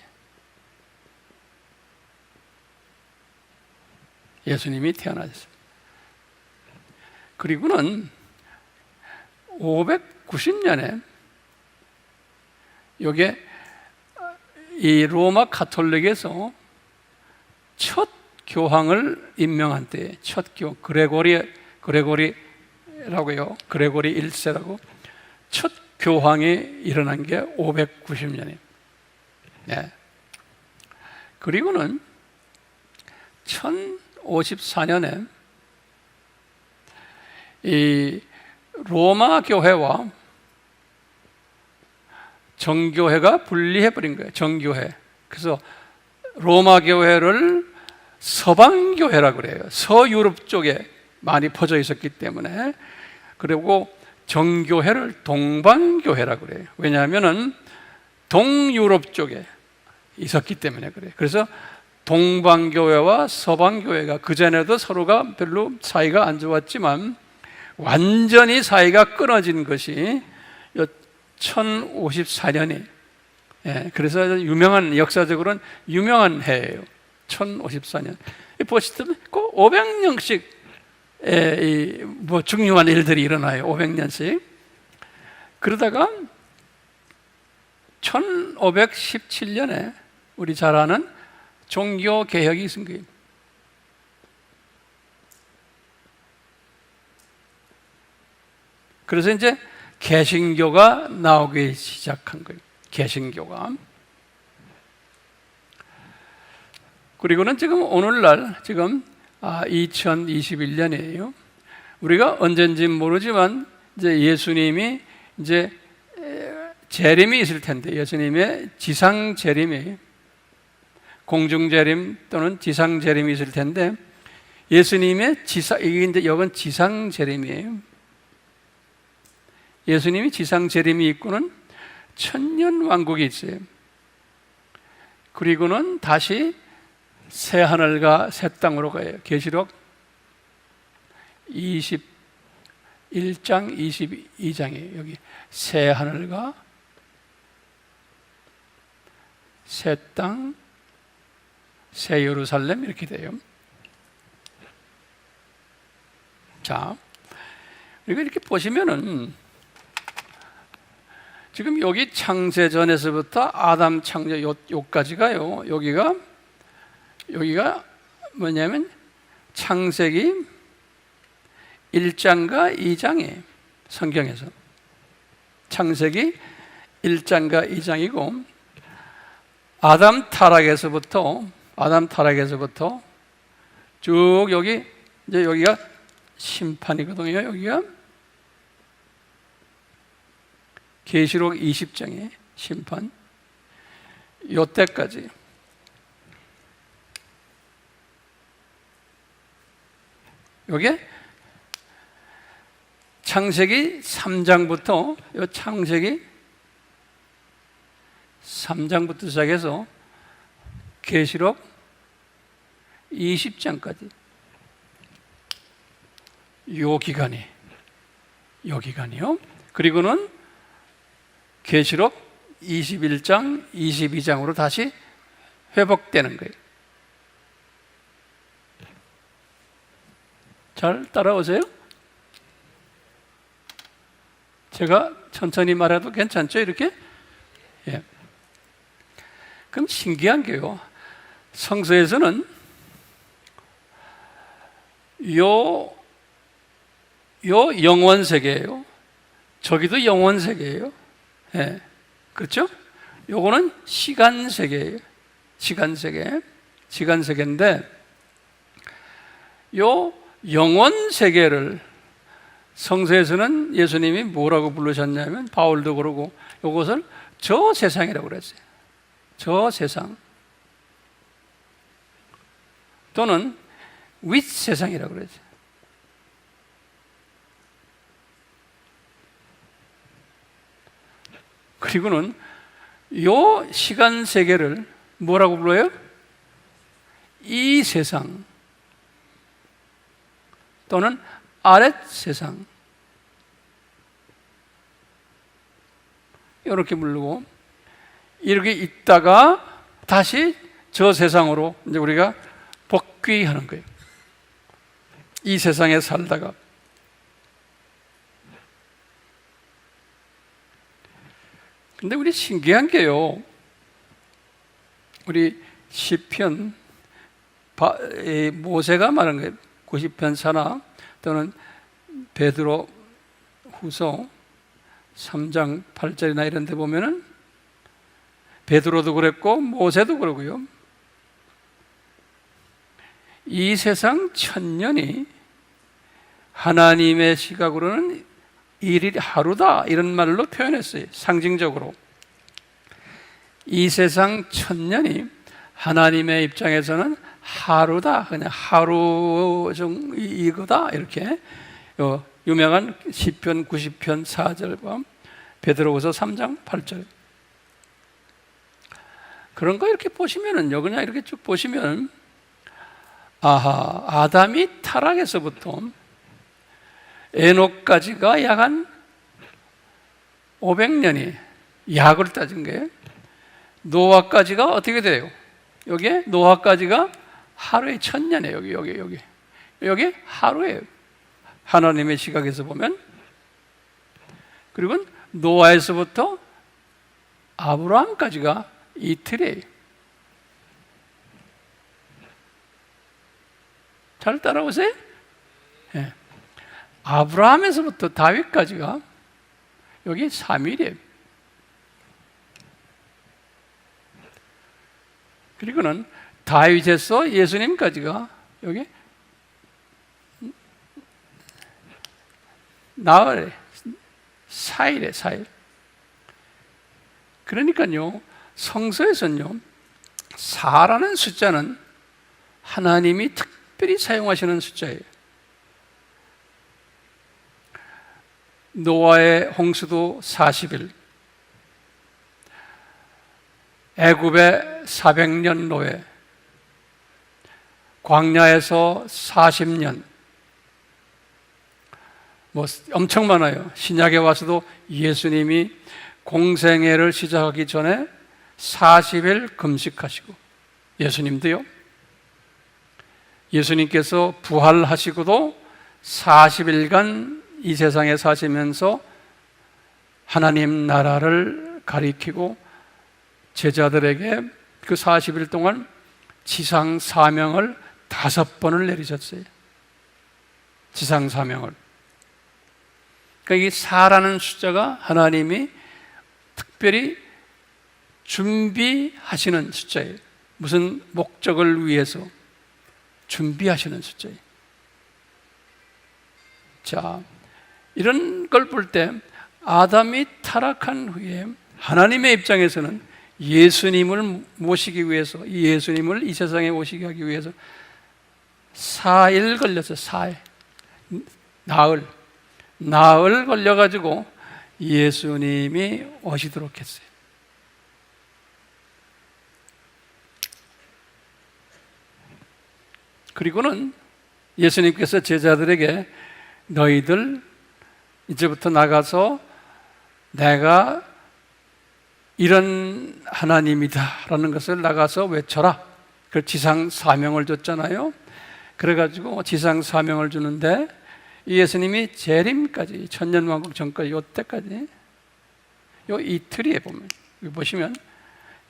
예수님이 태어나셨어요. 그리고는 590년에 이게 이 로마 가톨릭에서 첫 교황을 임명한 때, 첫 교황 그레고리라고요. 그레고리 1세라고 첫 교황이 일어난 게 590년이에요. 네. 그리고는 1054년에 이 로마 교회와 정교회가 분리해버린 거예요. 정교회. 그래서 로마 교회를 서방교회라고 그래요. 서유럽 쪽에 많이 퍼져 있었기 때문에. 그리고 정교회를 동방교회라고 그래요. 왜냐하면 동유럽 쪽에 있었기 때문에 그래요. 그래서 동방교회와 서방교회가 그전에도 서로가 별로 사이가 안 좋았지만 완전히 사이가 끊어진 것이 1054년이, 그래서 역사적으로는 유명한 해예요. 1054년. 보시면 꼭 500년씩 중요한 일들이 일어나요. 500년씩. 그러다가 1517년에 우리 잘 아는 종교 개혁이 있은 거예요. 그래서 이제 개신교가 나오기 시작한 거예요. 개신교가. 그리고는 지금 오늘날 지금 2021년이에요. 우리가 언젠지 모르지만 이제 예수님이 이제 재림이 있을 텐데, 예수님의 지상 재림이, 공중 재림 또는 지상 재림이 있을 텐데, 예수님의 이게 이제 이건 지상 재림이에요. 예수님이 지상 재림이 있고는 천년 왕국이 있어요. 그리고는 다시 새 하늘과 새 땅으로 가요. 계시록 21장 22장이에요. 여기 새 하늘과 새 땅, 새 예루살렘 이렇게 돼요. 자, 그리고 이렇게 보시면은 지금 여기 창세전에서부터 아담 창조 요까지가요. 여기가 뭐냐면 창세기 1장과 2장이에요. 성경에서 창세기 1장과 2장이고 아담 타락에서부터 쭉 여기 이제 여기가 심판이거든요. 여기가 계시록 20장의 심판 요때까지 요게 창세기 3장부터 요 창세기 3장부터 시작해서 계시록 20장까지 요 기간이요. 그리고는 계시록 21장, 22장으로 다시 회복되는 거예요. 잘 따라오세요? 제가 천천히 말해도 괜찮죠? 이렇게? 예. 그럼 신기한 게요. 성서에서는 요 영원 세계예요. 저기도 영원 세계예요. 예. 그렇죠? 요거는 시간 세계예요. 시간 세계인데 요 영원 세계를 성서에서는 예수님이 뭐라고 부르셨냐면 바울도 그러고 요것을 저 세상이라고 그랬어요. 저 세상 또는 윗세상이라고 그랬어요. 그리고는 요 시간 세계를 뭐라고 불러요? 이 세상 또는 아랫 세상 이렇게 부르고 이렇게 있다가 다시 저 세상으로 이제 우리가 복귀하는 거예요. 이 세상에 살다가 근데 우리 신기한 게요. 우리 시편 모세가 말한 거예요. 90편 산하 또는 베드로 후서 3장 8절이나 이런 데 보면은 베드로도 그랬고 모세도 그러고요. 이 세상 1000년이 하나님의 시각으로는 일이 하루다 이런 말로 표현했어요. 상징적으로 이 세상 1000년이 하나님의 입장에서는 하루다, 그냥 하루 중 이거다 이렇게 유명한 시편 90편 4절과 베드로후서 3장 8절 그런 거 이렇게 보시면은요, 그냥 이렇게 쭉 보시면 아하, 아담이 타락에서부터 에녹까지가 약 한 500년이 약을 따진 거예요. 노아까지가 어떻게 돼요? 여기에 노아까지가 하루에 1000년이에요. 여기 하루예요. 하나님의 시각에서 보면. 그리고 노아에서부터 아브라함까지가 이틀이에요. 잘 따라오세요? 네. 아브라함에서부터 다윗까지가 여기 3일이에요. 그리고는 다윗에서 예수님까지가 여기 나흘에 4일. 그러니까요, 성서에서는요, 4라는 숫자는 하나님이 특별히 사용하시는 숫자예요. 노아의 홍수도 40일, 애굽의 400년 노예, 광야에서 40년, 뭐 엄청 많아요. 신약에 와서도 예수님이 공생애를 시작하기 전에 40일 금식하시고, 예수님도요, 예수님께서 부활하시고도 40일간 이 세상에 사시면서 하나님 나라를 가리키고 제자들에게 그 40일 동안 지상 사명을 5번을 내리셨어요. 지상 사명을. 그러니까 이 4라는 숫자가 하나님이 특별히 준비하시는 숫자예요. 무슨 목적을 위해서 준비하시는 숫자예요. 자, 이런 걸 볼 때 아담이 타락한 후에 하나님의 입장에서는 예수님을 모시기 위해서, 예수님을 이 세상에 오시게 하기 위해서 4일 걸렸어요. 4일. 나흘 걸려가지고 예수님이 오시도록 했어요. 그리고는 예수님께서 제자들에게 너희들 이제부터 나가서 내가 이런 하나님이다라는 것을 나가서 외쳐라. 그 지상 사명을 줬잖아요. 그래가지고 지상 사명을 주는데 예수님이 재림까지, 천년왕국 전까지, 요때까지, 요 이틀에 보면, 여기 보시면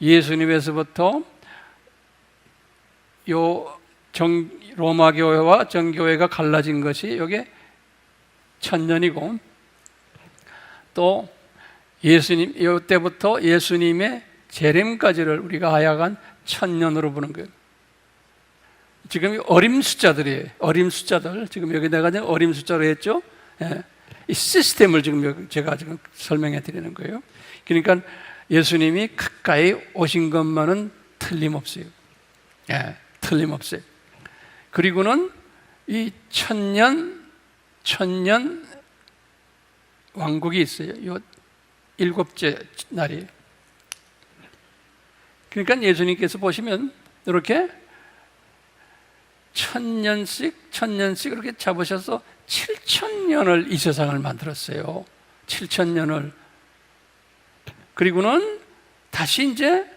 예수님에서부터 요 로마 교회와 정교회가 갈라진 것이 요게 1000년이고, 또 예수님, 요때부터 예수님의 재림까지를 우리가 하여간 1000년으로 보는 거예요. 지금 어림 숫자들이에요. 어림 숫자들. 지금 여기 내가 어림 숫자로 했죠. 예. 이 시스템을 지금 제가 지금 설명해 드리는 거예요. 그러니까 예수님이 가까이 오신 것만은 틀림없어요. 예, 틀림없어요. 그리고는 이 천년 왕국이 있어요. 요 7째 날이에요. 그러니까 예수님께서 보시면 이렇게 1000년씩 이렇게 잡으셔서 7000년을 이 세상을 만들었어요. 7000년을. 그리고는 다시 이제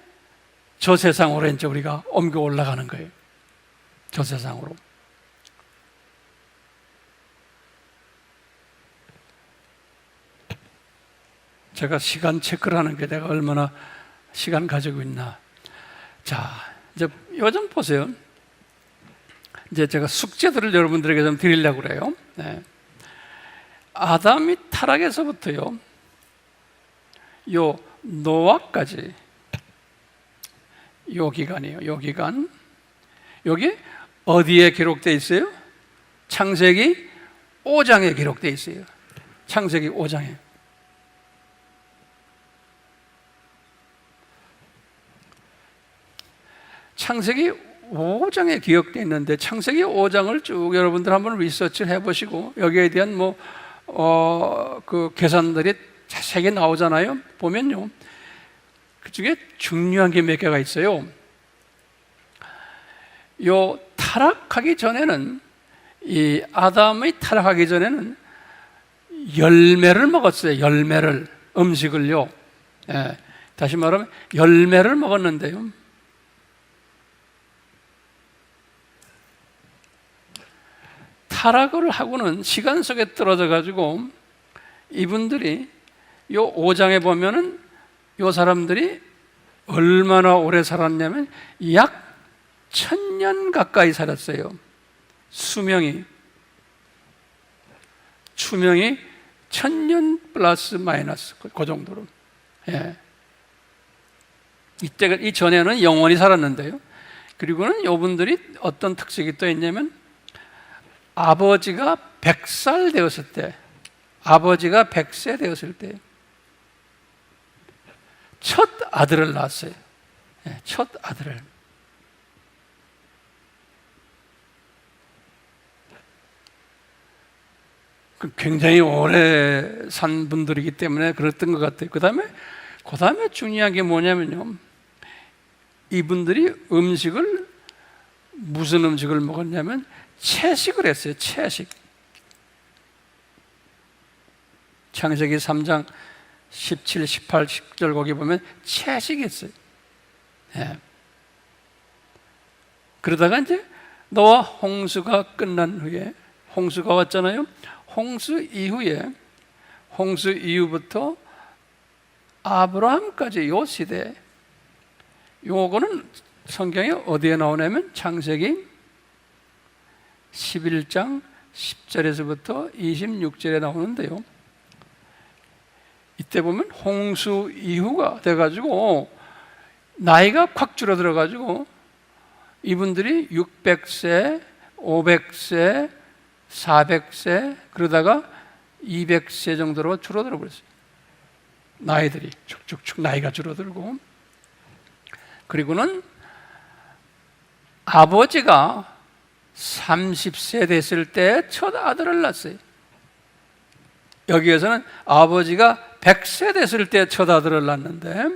저 세상으로 이제 우리가 옮겨 올라가는 거예요. 저 세상으로. 제가 시간 체크를 하는 게 내가 얼마나 시간 가지고 있나. 자, 이제 요즘 보세요. 이제 제가 숙제들을 여러분들에게 좀 드리려고 그래요. 네. 아담이 타락에서부터요, 요 노아까지 요 기간이에요. 요 기간. 여기 어디에 기록되어 있어요? 창세기 5장에 기록되어 있어요. 창세기 5장에. 창세기 5장에 기록되어 있는데, 창세기 5장을 쭉 여러분들 한번 리서치를 해보시고 여기에 대한 그 계산들이 자세하게 나오잖아요. 보면요, 그 중에 중요한 게 몇 개가 있어요. 요 타락하기 전에는, 이 아담이 타락하기 전에는 열매를 먹었어요. 열매를, 음식을요. 예, 다시 말하면 열매를 먹었는데요, 타락을 하고는 시간 속에 떨어져 가지고 이분들이 요 5장에 보면은 요 사람들이 얼마나 오래 살았냐면 약 1000년 가까이 살았어요. 추명이 1000년 플러스 마이너스 그 정도로. 예. 이때가, 이 전에는 영원히 살았는데요. 그리고는 요분들이 어떤 특색이 또 있냐면, 아버지가 100살 되었을 때, 아버지가 100세 되었을 때 첫 아들을 낳았어요. 네, 첫 아들을. 굉장히 오래 산 분들이기 때문에 그랬던 것 같아요. 그 다음에 중요한 게 뭐냐면요, 이분들이 무슨 음식을 먹었냐면 채식을 했어요. 채식. 창세기 3장 17, 18, 10절 거기 보면 채식했어요. 예. 그러다가 이제 노아 홍수가 끝난 후에, 홍수가 왔잖아요. 홍수 이후부터 아브라함까지 요 시대, 요거는 성경에 어디에 나오냐면 창세기 11장 10절에서부터 26절에 나오는데요. 이때 보면 홍수 이후가 돼가지고 나이가 확 줄어들어가지고 이분들이 600세, 500세, 400세 그러다가 200세 정도로 줄어들어 버렸어요. 나이들이 쭉쭉쭉 나이가 줄어들고, 그리고는 아버지가 30세 됐을 때 첫 아들을 낳았어요. 여기에서는 아버지가 100세 됐을 때 첫 아들을 낳았는데,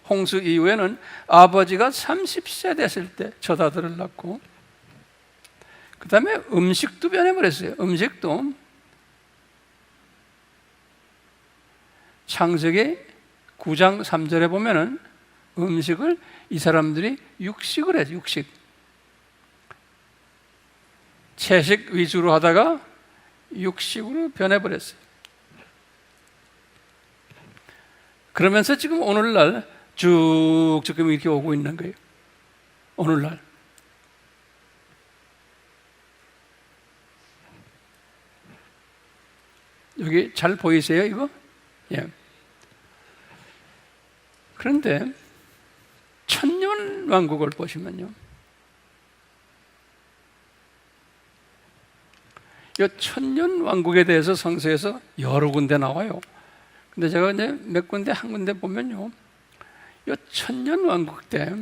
홍수 이후에는 아버지가 30세 됐을 때 첫 아들을 낳고, 그 다음에 음식도 변해버렸어요. 음식도 창세기 9장 3절에 보면은 음식을 이 사람들이 육식을 해요. 육식. 채식 위주로 하다가 육식으로 변해버렸어요. 그러면서 지금 오늘날 쭉 지금 이렇게 오고 있는 거예요. 오늘날. 여기 잘 보이세요, 이거? 예. 그런데 천년왕국을 보시면요, 이 천년왕국에 대해서 성서에서 여러 군데 나와요. 근데 제가 이제 몇 군데, 한 군데 보면요, 이 천년왕국 때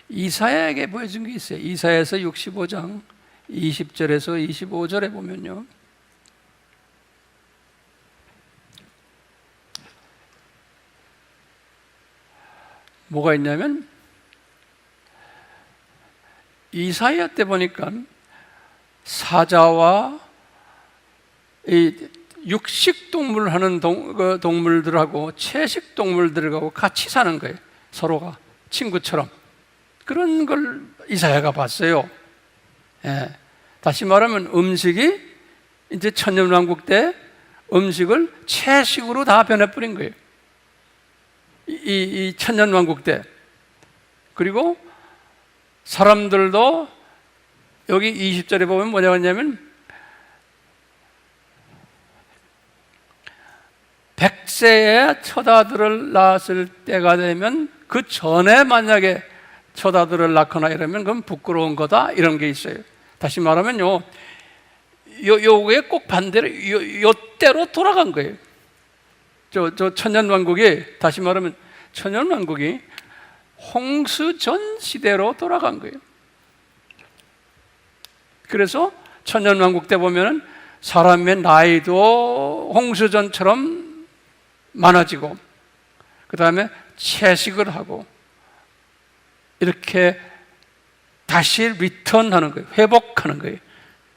이사야에게 보여준 게 있어요. 이사야에서 65장 20절에서 25절에 보면요, 뭐가 있냐면, 이사야 때 보니까 사자와 이 육식동물 하는 동물들하고 채식동물들하고 같이 사는 거예요. 서로가 친구처럼. 그런 걸 이사야가 봤어요. 예. 다시 말하면 음식이 이제 천년왕국 때 음식을 채식으로 다 변해버린 거예요. 이 천년왕국 때. 그리고 사람들도 여기 20절에 보면 뭐냐고 하냐면 100세에 첫 아들을 낳았을 때가 되면 그 전에 만약에 첫 아들을 낳거나 이러면 그건 부끄러운 거다, 이런 게 있어요. 다시 말하면요, 요게 꼭 반대로 요때로 돌아간 거예요. 저 천년왕국이, 다시 말하면 천년왕국이 홍수 전 시대로 돌아간 거예요. 그래서 천년왕국 때 보면은 사람의 나이도 홍수 전처럼 많아지고, 그 다음에 채식을 하고, 이렇게 다시 리턴하는 거예요. 회복하는 거예요.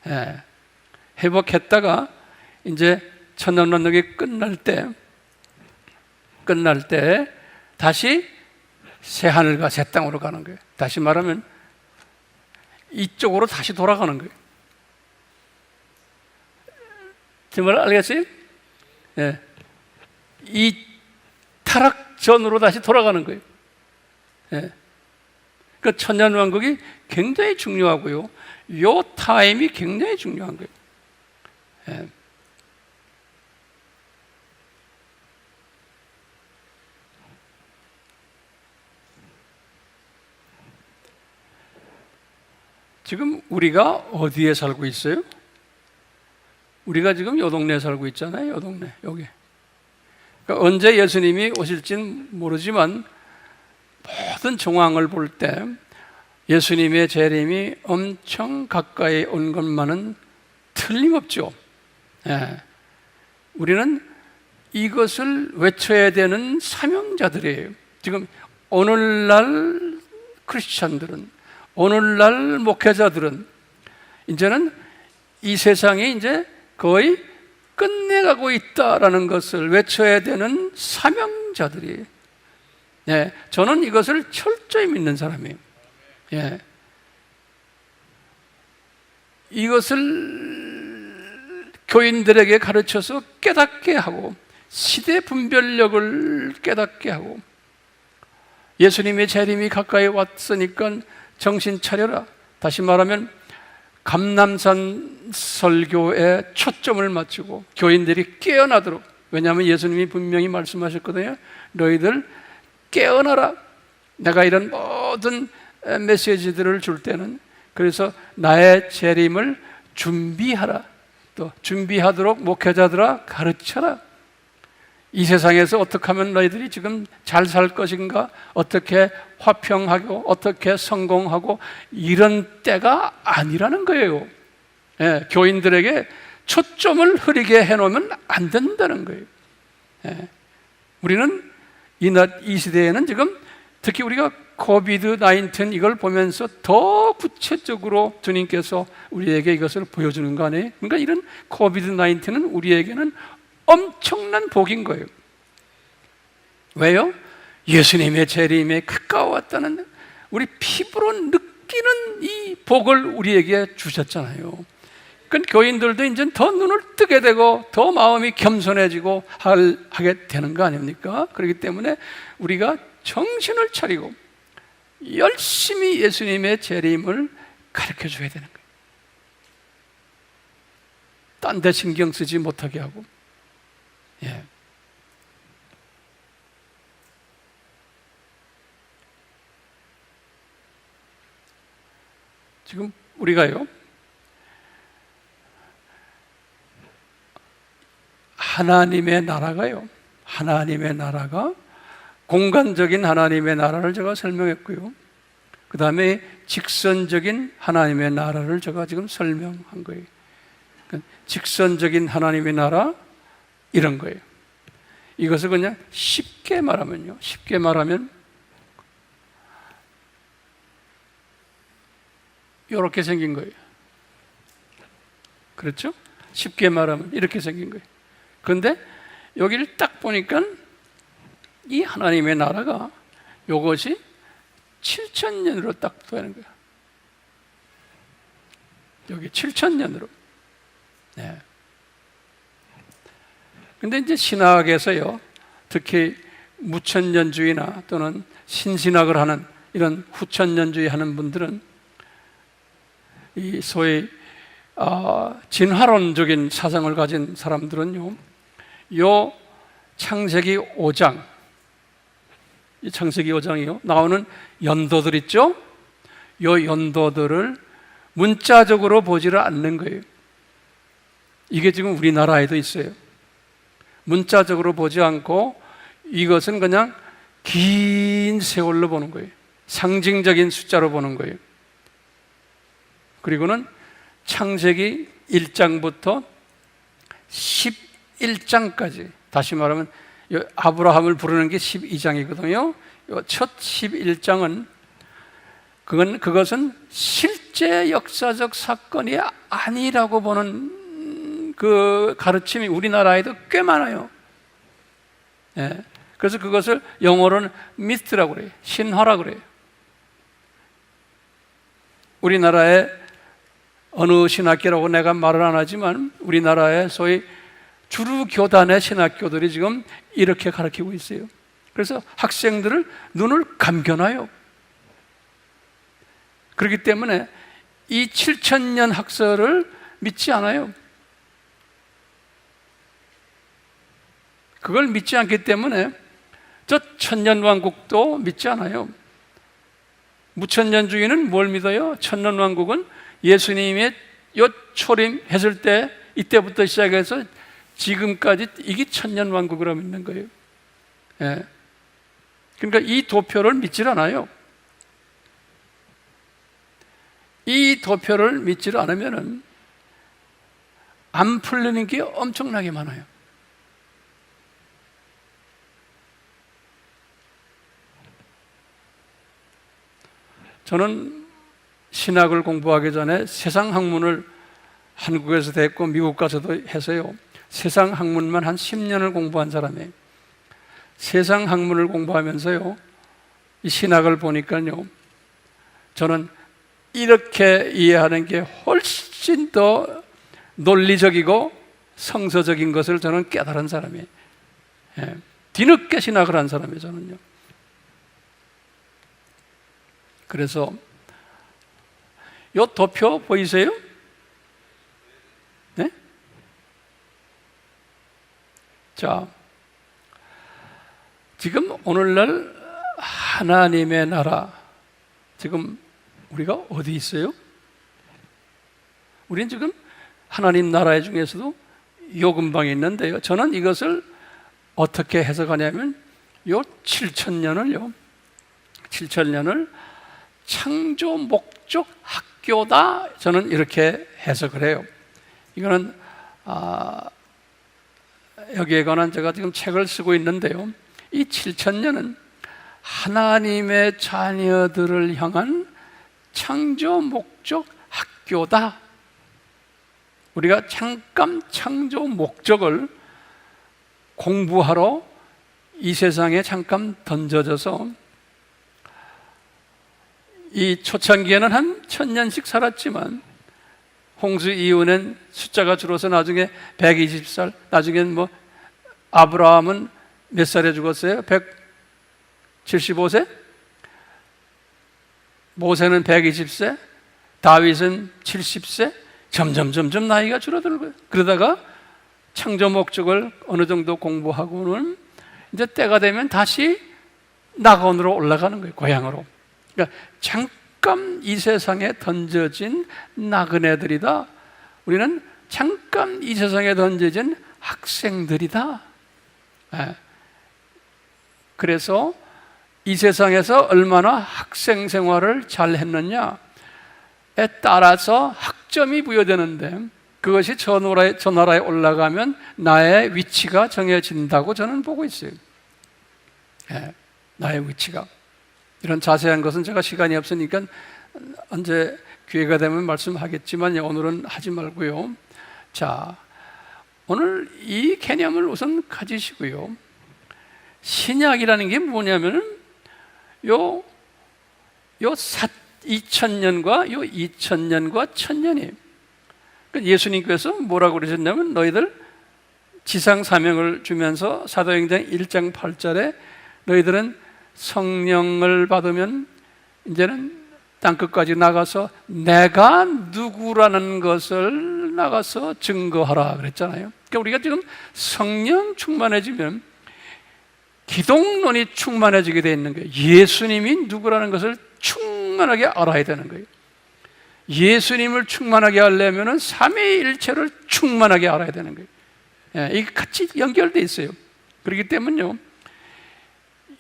예. 회복했다가 이제 천년왕국이 끝날 때 다시 새 하늘과 새 땅으로 가는 거예요. 다시 말하면 이쪽으로 다시 돌아가는 거예요. 제 말 알겠어요? 예. 이 타락전으로 다시 돌아가는 거예요. 예. 그 천년왕국이 굉장히 중요하고요, 요 타임이 굉장히 중요한 거예요. 예. 지금 우리가 어디에 살고 있어요? 우리가 지금 요 동네에 살고 있잖아요. 요 동네, 여기. 그러니까 언제 예수님이 오실지는 모르지만 모든 정황을 볼 때 예수님의 재림이 엄청 가까이 온 것만은 틀림없죠. 예. 우리는 이것을 외쳐야 되는 사명자들이에요. 지금 오늘날 크리스찬들은, 오늘날 목회자들은 이제는 이 세상이 이제 거의 끝내가고 있다라는 것을 외쳐야 되는 사명자들이에요. 예, 저는 이것을 철저히 믿는 사람이에요. 예. 이것을 교인들에게 가르쳐서 깨닫게 하고 시대 분별력을 깨닫게 하고 예수님의 재림이 가까이 왔으니까 정신 차려라. 다시 말하면 감람산 설교에 초점을 맞추고 교인들이 깨어나도록, 왜냐하면 예수님이 분명히 말씀하셨거든요. 너희들 깨어나라. 내가 이런 모든 메시지들을 줄 때는 그래서 나의 재림을 준비하라. 또 준비하도록 목회자들아 가르쳐라. 이 세상에서 어떻게 하면 너희들이 지금 잘 살 것인가, 어떻게 화평하고 어떻게 성공하고, 이런 때가 아니라는 거예요. 예, 교인들에게 초점을 흐리게 해놓으면 안 된다는 거예요. 예, 우리는 이 시대에는 지금 특히 우리가 코비드-19 이걸 보면서 더 구체적으로 주님께서 우리에게 이것을 보여주는 거 아니에요? 그러니까 이런 코비드-19는 우리에게는 엄청난 복인 거예요. 왜요? 예수님의 재림에 가까웠다는 우리 피부로 느끼는 이 복을 우리에게 주셨잖아요. 그러니까 교인들도 이제 더 눈을 뜨게 되고 더 마음이 겸손해지고 하게 되는 거 아닙니까? 그렇기 때문에 우리가 정신을 차리고 열심히 예수님의 재림을 가르쳐 줘야 되는 거예요. 딴 데 신경 쓰지 못하게 하고. 예. 지금 우리가요, 하나님의 나라가 공간적인 하나님의 나라를 제가 설명했고요. 그 다음에 직선적인 하나님의 나라를 제가 지금 설명한 거예요. 그러니까 직선적인 하나님의 나라, 이런 거예요. 이것을 그냥 쉽게 말하면 이렇게 생긴 거예요. 그렇죠? 쉽게 말하면 이렇게 생긴 거예요. 그런데 여기를 딱 보니까 이 하나님의 나라가 이것이 7,000년으로 딱 되는 거예요. 여기 7,000년으로. 네. 근데 이제 신학에서요, 특히 무천년주의나 또는 신신학을 하는 이런 후천년주의 하는 분들은 이 소위 진화론적인 사상을 가진 사람들은요, 요 창세기 5장, 이 창세기 5장이요 나오는 연도들 있죠? 요 연도들을 문자적으로 보지를 않는 거예요. 이게 지금 우리나라에도 있어요. 문자적으로 보지 않고 이것은 그냥 긴 세월로 보는 거예요. 상징적인 숫자로 보는 거예요. 그리고는 창세기 1장부터 11장까지, 다시 말하면 아브라함을 부르는 게 12장이거든요. 첫 11장은 그것은 실제 역사적 사건이 아니라고 보는 그 가르침이 우리나라에도 꽤 많아요. 예. 그래서 그것을 영어로는 미스트라고 그래요. 신화라고 그래요. 우리나라의 어느 신학교라고 내가 말을 안 하지만 우리나라의 소위 주류 교단의 신학교들이 지금 이렇게 가르치고 있어요. 그래서 학생들을 눈을 감겨놔요. 그렇기 때문에 이 7,000년 학설을 믿지 않아요. 그걸 믿지 않기 때문에 저 천년왕국도 믿지 않아요. 무천년주의는 뭘 믿어요? 천년왕국은 예수님의 요 초림했을 때 이때부터 시작해서 지금까지 이게 천년왕국이라고 믿는 거예요. 예. 그러니까 이 도표를 믿질 않아요. 이 도표를 믿지를 않으면은 안 풀리는 게 엄청나게 많아요. 저는 신학을 공부하기 전에 세상 학문을 한국에서도 했고 미국 가서도 해서요, 세상 학문만 한 10년을 공부한 사람이에요. 세상 학문을 공부하면서요, 이 신학을 보니까요, 저는 이렇게 이해하는 게 훨씬 더 논리적이고 성서적인 것을 저는 깨달은 사람이에요. 예, 뒤늦게 신학을 한 사람이에요, 저는요. 그래서 요 도표 보이세요? 네? 자, 지금 오늘날 하나님의 나라, 지금 우리가 어디 있어요? 우리는 지금 하나님 나라 중에서도 요 근방에 있는데요, 저는 이것을 어떻게 해석하냐면 요 7,000년을 창조 목적 학교다, 저는 이렇게 해석을 해요. 이거는 여기에 관한 제가 지금 책을 쓰고 있는데요, 이 7,000년은 하나님의 자녀들을 향한 창조 목적 학교다. 우리가 잠깐 창조 목적을 공부하러 이 세상에 잠깐 던져져서, 이 초창기에는 한 1,000년씩 살았지만 홍수 이후는 숫자가 줄어서 나중에 120살, 나중엔 뭐 아브라함은 몇 살에 죽었어요? 175세? 모세는 120세? 다윗은 70세? 점점 나이가 줄어들고요. 그러다가 창조 목적을 어느 정도 공부하고는 이제 때가 되면 다시 낙원으로 올라가는 거예요, 고향으로. 그러니까 잠깐 이 세상에 던져진 나그네들이다. 우리는 잠깐 이 세상에 던져진 학생들이다. 예. 그래서 이 세상에서 얼마나 학생 생활을 잘 했느냐에 따라서 학점이 부여되는데, 그것이 저 나라에 올라가면 나의 위치가 정해진다고 저는 보고 있어요. 예, 나의 위치가. 이런 자세한 것은 제가 시간이 없으니까 언제 기회가 되면 말씀하겠지만 오늘은 하지 말고요. 자, 오늘 이 개념을 우선 가지시고요. 신약이라는 게 뭐냐면은 요 2000년과 요 2000년과 1000년이에요. 그러니까 예수님께서 뭐라고 그러셨냐면, 너희들 지상 사명을 주면서 사도행전 1장 8절에 너희들은 성령을 받으면 이제는 땅끝까지 나가서 내가 누구라는 것을 나가서 증거하라 그랬잖아요. 그러니까 우리가 지금 성령 충만해지면 기독론이 충만해지게 되어 있는 거예요. 예수님이 누구라는 것을 충만하게 알아야 되는 거예요. 예수님을 충만하게 하려면 삼위일체를 충만하게 알아야 되는 거예요. 예, 이게 같이 연결되어 있어요. 그렇기 때문에요,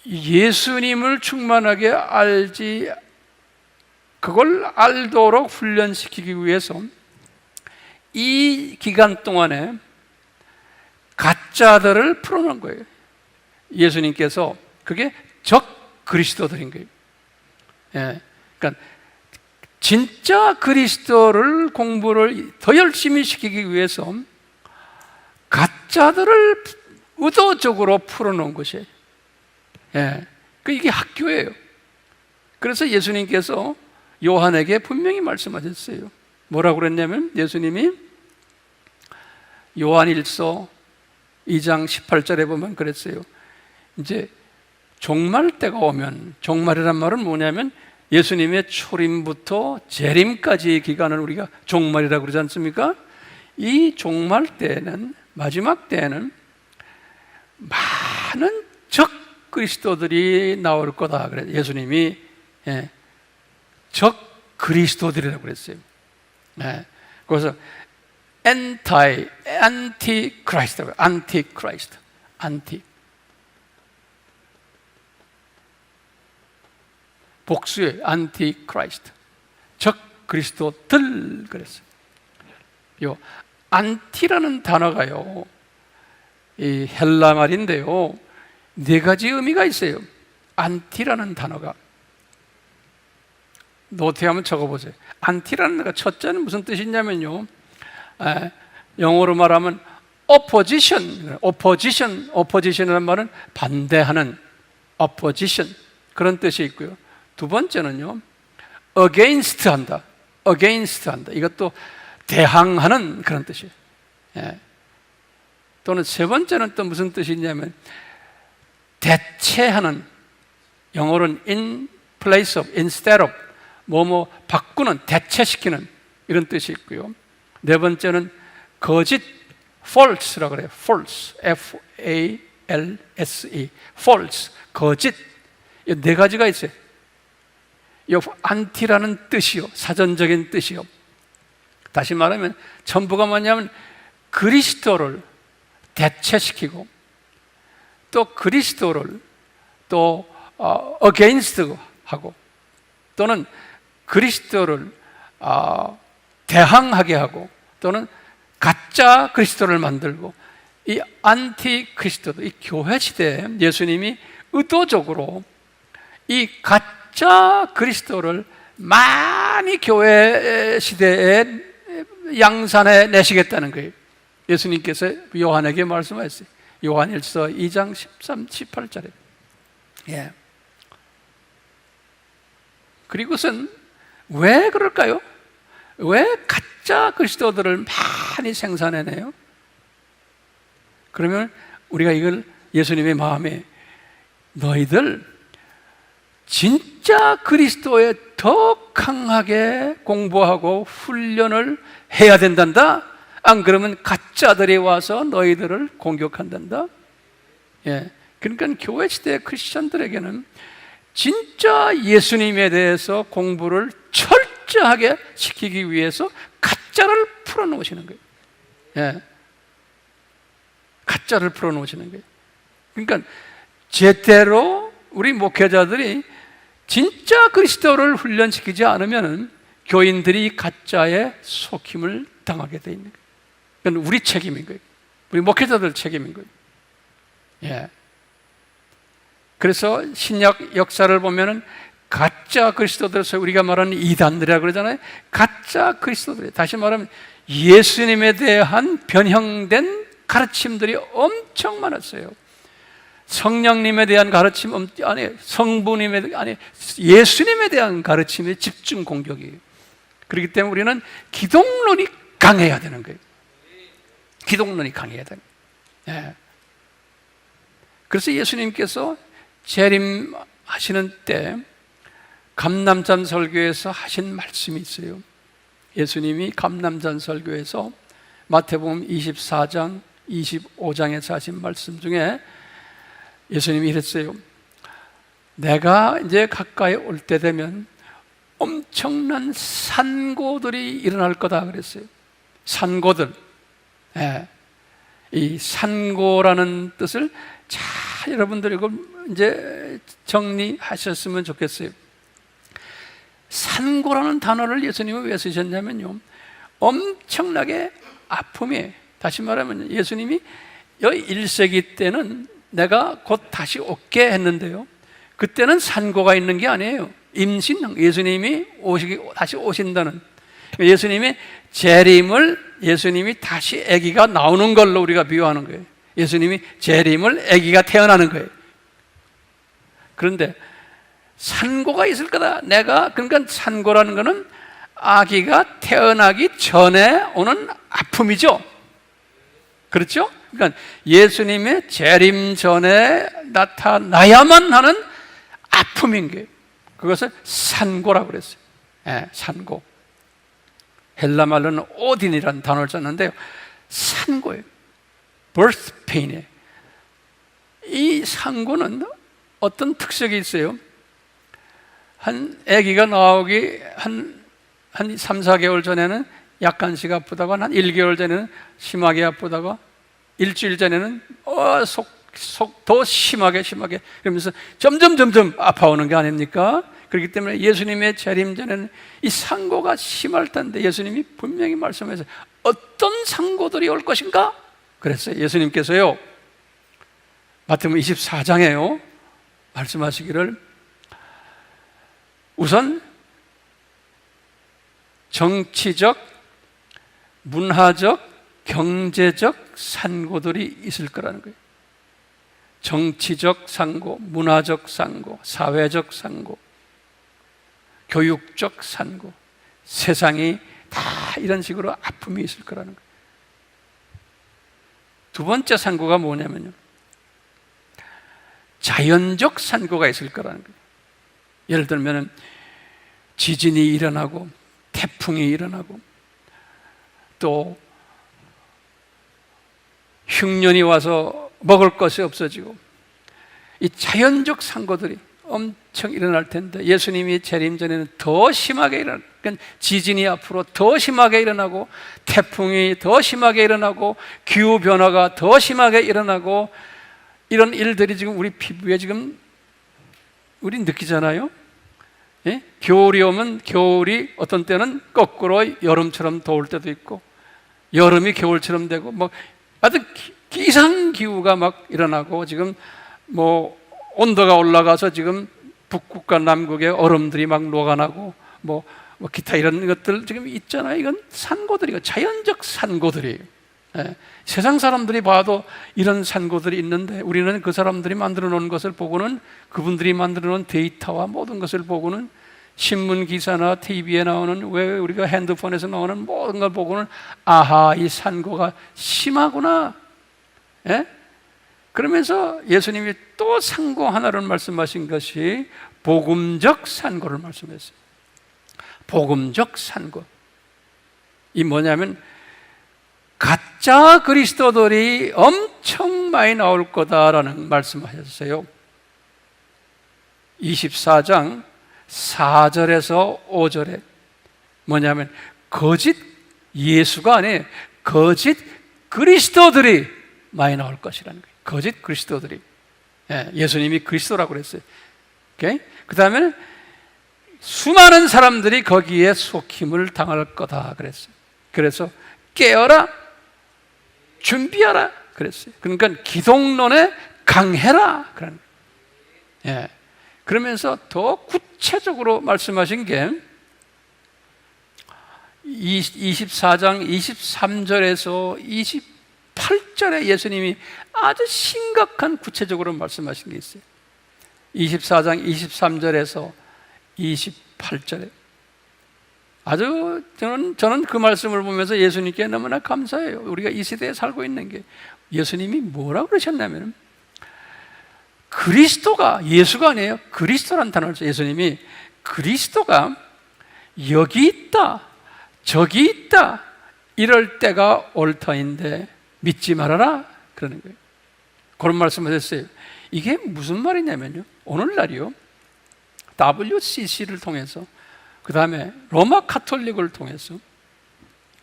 예수님을 충만하게 알지, 그걸 알도록 훈련시키기 위해서 이 기간 동안에 가짜들을 풀어놓은 거예요. 예수님께서 그게 적 그리스도들인 거예요. 예, 그러니까 진짜 그리스도를 공부를 더 열심히 시키기 위해서 가짜들을 의도적으로 풀어놓은 것이에요. 예, 이게 학교예요. 그래서 예수님께서 요한에게 분명히 말씀하셨어요. 뭐라고 그랬냐면, 예수님이 요한일서 2장 18절에 보면 그랬어요. 이제 종말 때가 오면, 종말이란 말은 뭐냐면 예수님의 초림부터 재림까지의 기간을 우리가 종말이라고 그러지 않습니까? 이 종말 때는, 마지막 때는 많은 적 그리스도들이 나올 거다 그래. 예수님이 적 그리스도들이라고 그랬어요. 그래서 안티크라이스트, 안티 복수의 안티크라이스트, 적 그리스도들 그랬어요. 요 안티라는 단어가요, 이 헬라 말인데요, 네 가지 의미가 있어요. 안티라는 단어가. 노트에 한번 적어보세요. 안티라는 단어가 첫째는 무슨 뜻이냐면요, 영어로 말하면 opposition이라는 말은 반대하는, opposition, 그런 뜻이 있고요. 두 번째는요, against 한다. 이것도 대항하는 그런 뜻이에요. 또는 세 번째는 또 무슨 뜻이 있냐면 대체하는, 영어로는 in place of, instead of, 뭐뭐 바꾸는, 대체시키는 이런 뜻이 있고요. 네 번째는 거짓, false라고 그래요. false, F-A-L-S-E, false, 거짓. 이 네 가지가 있어요. 이 안티라는 뜻이요, 사전적인 뜻이요. 다시 말하면 전부가 뭐냐면 그리스도를 대체시키고 또 그리스도를 또 against 하고 또는 그리스도를 대항하게 하고 또는 가짜 그리스도를 만들고, 이 안티 그리스도도 이 교회 시대에 예수님이 의도적으로 이 가짜 그리스도를 많이 교회 시대에 양산해 내시겠다는 거예요. 예수님께서 요한에게 말씀하셨어요. 요한일서 2장 13, 18절에. 그리고선 왜 그럴까요? 왜 가짜 그리스도들을 많이 생산해내요? 그러면 우리가 이걸 예수님의 마음에, 너희들 진짜 그리스도에 더 강하게 공부하고 훈련을 해야 된단다. 안 그러면 가짜들이 와서 너희들을 공격한단다. 그러니까 교회 시대 크리스천들에게는 진짜 예수님에 대해서 공부를 철저하게 시키기 위해서 가짜를 풀어놓으시는 거예요. 가짜를 풀어놓으시는 거예요. 그러니까 제대로 우리 목회자들이 진짜 그리스도를 훈련시키지 않으면 교인들이 가짜에 속힘을 당하게 돼 있는 거예요. 그건 우리 책임인 거예요. 우리 목회자들 책임인 거예요. 그래서 신약 역사를 보면은 가짜 그리스도들에서 우리가 말하는 이단들이라고 그러잖아요. 가짜 그리스도들, 다시 말하면 예수님에 대한 변형된 가르침들이 엄청 많았어요. 성령님에 대한 가르침, 성부님에, 예수님에 대한 가르침의 집중 공격이에요. 그렇기 때문에 우리는 기독론이 강해야 되는 거예요. 기독론이 강해야 되는 거예요. 그래서 예수님께서 재림하시는 때 감람산 설교에서 하신 말씀이 있어요. 예수님이 감람산 설교에서 마태복음 24장, 25장에서 하신 말씀 중에 예수님이 이랬어요. 내가 이제 가까이 올 때 되면 엄청난 산고들이 일어날 거다 그랬어요. 산고들. 이 산고라는 뜻을 잘 여러분들 이걸 이제 정리하셨으면 좋겠어요. 산고라는 단어를 예수님은 왜 쓰셨냐면요, 엄청나게 아픔이, 다시 말하면 예수님이 여기 1세기 때는 내가 곧 다시 올게 했는데요, 그때는 산고가 있는 게 아니에요. 임신, 예수님이 다시 오신다는, 예수님의 재림을 예수님이 다시 아기가 나오는 걸로 우리가 비유하는 거예요. 예수님이 재림을 아기가 태어나는 거예요. 그런데 산고가 있을 거다. 그러니까 산고라는 거는 아기가 태어나기 전에 오는 아픔이죠. 그렇죠? 그러니까 예수님의 재림 전에 나타나야만 하는 아픔인 거예요. 그것을 산고라고 그랬어요. 산고. 헬라 말로는 오딘이라는 단어를 썼는데요, 산고예요. birth pain에. 이 산고는 어떤 특색이 있어요? 한 아기가 나오기 한 3, 4개월 전에는 약간씩 아프다가, 한 1개월 전에는 심하게 아프다가, 일주일 전에는 더 심하게 그러면서 점점 아파오는 게 아닙니까? 그렇기 때문에 예수님의 재림 전에는 이 산고가 심할 텐데 예수님이 분명히 말씀하셔서 어떤 상고들이 올 것인가? 그랬어요. 예수님께서요, 마태복음 24장에요 말씀하시기를, 우선 정치적, 문화적, 경제적 산고들이 있을 거라는 거예요. 정치적 산고, 문화적 산고, 사회적 산고, 교육적 산고, 세상이 다 이런 식으로 아픔이 있을 거라는 거예요. 두 번째 산고가 뭐냐면요, 자연적 산고가 있을 거라는 거예요. 예를 들면 지진이 일어나고 태풍이 일어나고 또 흉년이 와서 먹을 것이 없어지고, 이 자연적 산고들이 엄청 일어날 텐데, 예수님이 재림 전에는 더 심하게 그러니까 지진이 앞으로 더 심하게 일어나고, 태풍이 더 심하게 일어나고, 기후변화가 더 심하게 일어나고, 이런 일들이 지금 우리 피부에 지금 우리 느끼잖아요. 예? 겨울이 오면 겨울이 어떤 때는 거꾸로 여름처럼 더울 때도 있고, 여름이 겨울처럼 되고, 뭐 아주 이상 기후가 막 일어나고, 지금 뭐 온도가 올라가서 지금 북극과 남극의 얼음들이 막 녹아나고, 뭐 기타 이런 것들 지금 있잖아요. 이건 산고들이고 자연적 산고들이에요. 예. 세상 사람들이 봐도 이런 산고들이 있는데, 우리는 그 사람들이 만들어 놓은 것을 보고는, 그분들이 만들어 놓은 데이터와 모든 것을 보고는, 신문 기사나 TV에 나오는, 왜 우리가 핸드폰에서 나오는 모든 걸 보고는, 아하, 이 산고가 심하구나. 예? 그러면서 예수님이 또 산고 하나를 말씀하신 것이 복음적 산고를 말씀했어요. 복음적 산고. 이 뭐냐면, 가짜 그리스도들이 엄청 많이 나올 거다라는 말씀하셨어요. 24장 4절에서 5절에 뭐냐면, 거짓 예수가 아니에요, 거짓 그리스도들이 많이 나올 것이라는 거예요. 거짓 그리스도들이. 예수님이 그리스도라고 그랬어요. 그 다음에 수많은 사람들이 거기에 속힘을 당할 거다 그랬어요. 그래서 깨어라, 준비하라 그랬어요. 그러니까 기독론에 강해라 그런 거예요. 그러면서 더 구체적으로 말씀하신 게 24장 23절에서 28절에 예수님이 아주 심각한 구체적으로 말씀하신 게 있어요. 24장 23절에서 28절에 아주 저는 그 말씀을 보면서 예수님께 너무나 감사해요. 우리가 이 시대에 살고 있는 게, 예수님이 뭐라고 그러셨냐면, 그리스도가, 예수가 아니에요, 그리스도라는 단어를 써요. 예수님이 그리스도가 여기 있다, 저기 있다, 이럴 때가 올 터인데 믿지 말아라 그러는 거예요. 그런 말씀을 했어요. 이게 무슨 말이냐면요, 오늘날이요, WCC를 통해서, 그 다음에 로마 카톨릭을 통해서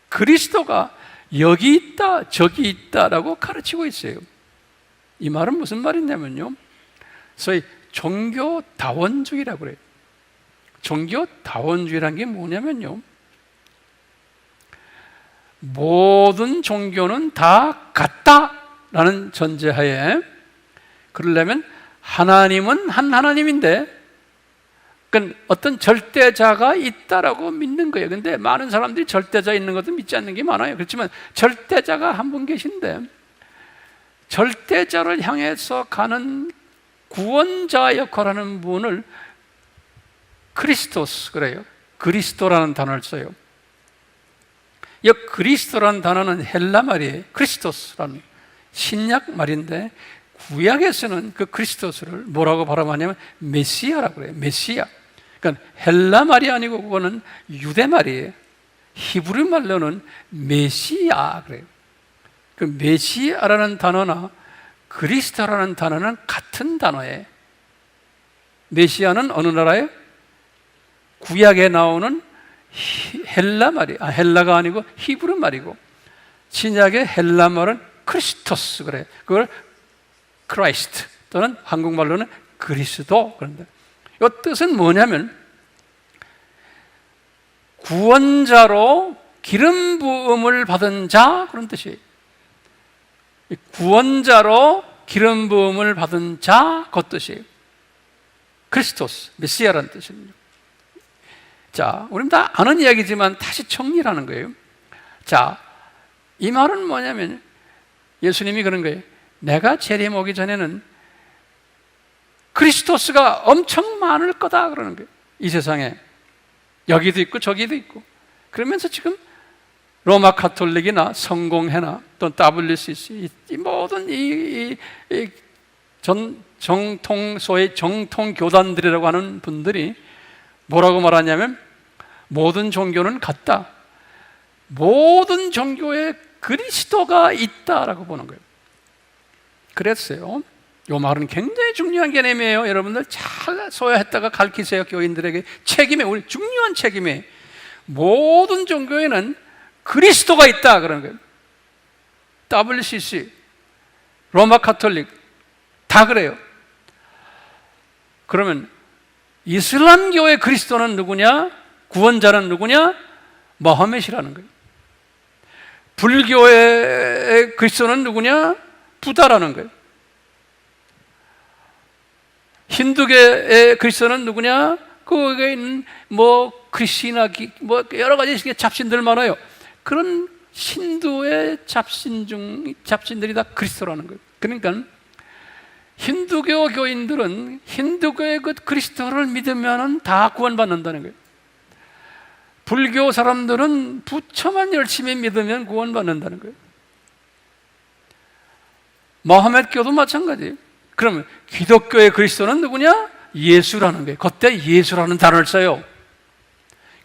그리스도가 여기 있다, 저기 있다라고 가르치고 있어요. 이 말은 무슨 말이냐면요, 소위 종교다원주의라고 그래요. 종교다원주의라는 게 뭐냐면요, 모든 종교는 다 같다라는 전제하에, 그러려면 하나님은 한 하나님인데, 그러니까 어떤 절대자가 있다라고 믿는 거예요. 근데 많은 사람들이 절대자 있는 것도 믿지 않는 게 많아요. 그렇지만 절대자가 한 분 계신데, 절대자를 향해서 가는 구원자 역할하는 분을 크리스토스 그래요. 그리스도라는 단어를 써요. 이 그리스도라는 단어는 헬라 말이에요. 크리스토스라는 신약 말인데, 구약에서는 그 크리스토스를 뭐라고 발음하냐면 메시아라고 그래요. 메시아. 그러니까 헬라 말이 아니고 그거는 유대 말이에요. 히브리 말로는 메시아 그래요. 그 메시아라는 단어나 그리스도라는 단어는 같은 단어예요. 메시아는 어느 나라예요? 구약에 나오는 헬라 말이, 헬라가 아니고 히브리 말이고, 신약의 헬라 말은 크리스토스 그래요. 그걸 크라이스트 또는 한국말로는 그리스도 그런데, 이 뜻은 뭐냐면, 구원자로 기름 부음을 받은 자, 그런 뜻이에요. 구원자로 기름 부음을 받은 자, 그 뜻이에요. 크리스토스, 메시아라는 뜻입니다. 자, 우리는 다 아는 이야기지만 다시 정리하는 거예요. 자, 이 말은 뭐냐면 예수님이 그런 거예요. 내가 재림 오기 전에는 그리스도스가 엄청 많을 거다 그러는 거예요. 이 세상에 여기도 있고 저기도 있고. 그러면서 지금 로마 카톨릭이나 성공회나 또 WCC 이 모든 소위 정통 교단들이라고 하는 분들이 뭐라고 말하냐면 모든 종교는 같다. 모든 종교에 그리스도가 있다라고 보는 거예요. 그랬어요. 이 말은 굉장히 중요한 개념이에요. 여러분들 잘 소화했다가 가르치세요. 교인들에게 책임에, 우리 중요한 책임에 모든 종교에는 그리스도가 있다 그러는 거예요. WCC, 로마 카톨릭 다 그래요. 그러면 이슬람교의 그리스도는 누구냐? 구원자는 누구냐? 모하메시라는 거예요. 불교의 그리스도는 누구냐? 부다라는 거예요. 힌두교의 그리스도는 누구냐? 거기에 있는 크리시나 여러 가지 잡신들 많아요. 그런 힌두의 잡신들이 다 그리스도라는 거예요. 그러니까 힌두교 교인들은 힌두교의 그 그리스도를 믿으면 다 구원받는다는 거예요. 불교 사람들은 부처만 열심히 믿으면 구원받는다는 거예요. 모하메드교도 마찬가지예요. 그러면 기독교의 그리스도는 누구냐? 예수라는 거예요. 그때 예수라는 단어를 써요.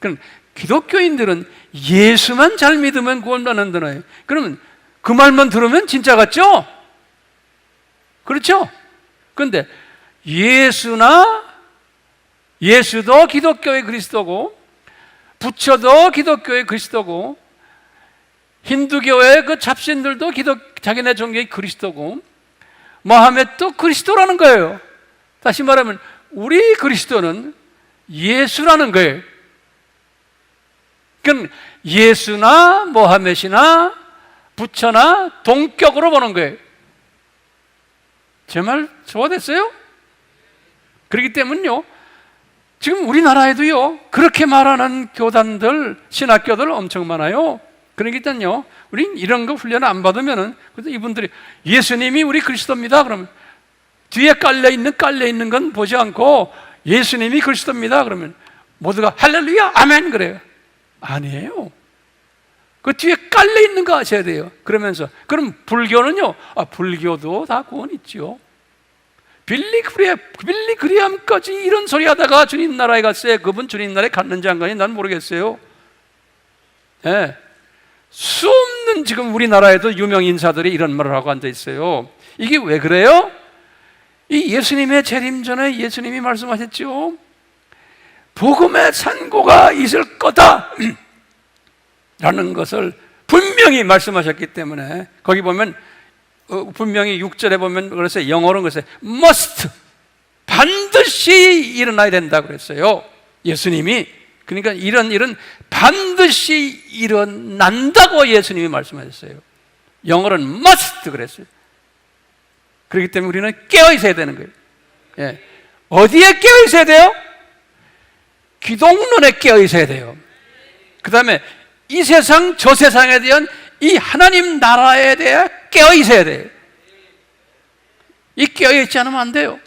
그럼 기독교인들은 예수만 잘 믿으면 구원받는다는 거예요. 그러면 그 말만 들으면 진짜 같죠? 그렇죠? 그런데 예수도 기독교의 그리스도고 부처도 기독교의 그리스도고 힌두교의 그 잡신들도 자기네 종교의 그리스도고 모하메드도 그리스도라는 거예요. 다시 말하면 우리 그리스도는 예수라는 거예요. 그러니까 예수나 모하메드나 부처나 동격으로 보는 거예요. 제 말 소화됐어요? 그렇기 때문에요, 지금 우리나라에도요 그렇게 말하는 교단들, 신학교들 엄청 많아요. 그러니까요 우린 이런 거 훈련 안 받으면은, 그래서 이분들이 예수님이 우리 그리스도입니다 그러면 뒤에 깔려 있는 건 보지 않고 예수님이 그리스도입니다 그러면 모두가 할렐루야 아멘 그래요. 아니에요. 그 뒤에 깔려 있는 거 아셔야 돼요. 그러면서 그럼 불교는요, 불교도 다 구원 있죠. 빌리 그리암까지 이런 소리 하다가 주님 나라에 갔어요. 그분 주님 나라에 갔는지 안 갔는지 난 모르겠어요. 네. 수없는 지금 우리나라에도 유명 인사들이 이런 말을 하고 앉아 있어요. 이게 왜 그래요? 이 예수님의 재림 전에 예수님이 말씀하셨죠. 복음의 산고가 있을 거다 라는 것을 분명히 말씀하셨기 때문에 거기 보면 분명히 6절에 보면 그래서 영어로는 그래서 must 반드시 일어나야 된다 그랬어요. 예수님이. 그러니까 이런 일은 반드시 일어난다고 예수님이 말씀하셨어요. 영어로는 must 그랬어요. 그렇기 때문에 우리는 깨어 있어야 되는 거예요. 예. 어디에 깨어 있어야 돼요? 기독론에 깨어 있어야 돼요. 그 다음에 이 세상 저 세상에 대한 이 하나님 나라에 대해 깨어 있어야 돼요. 이 깨어 있지 않으면 안 돼요.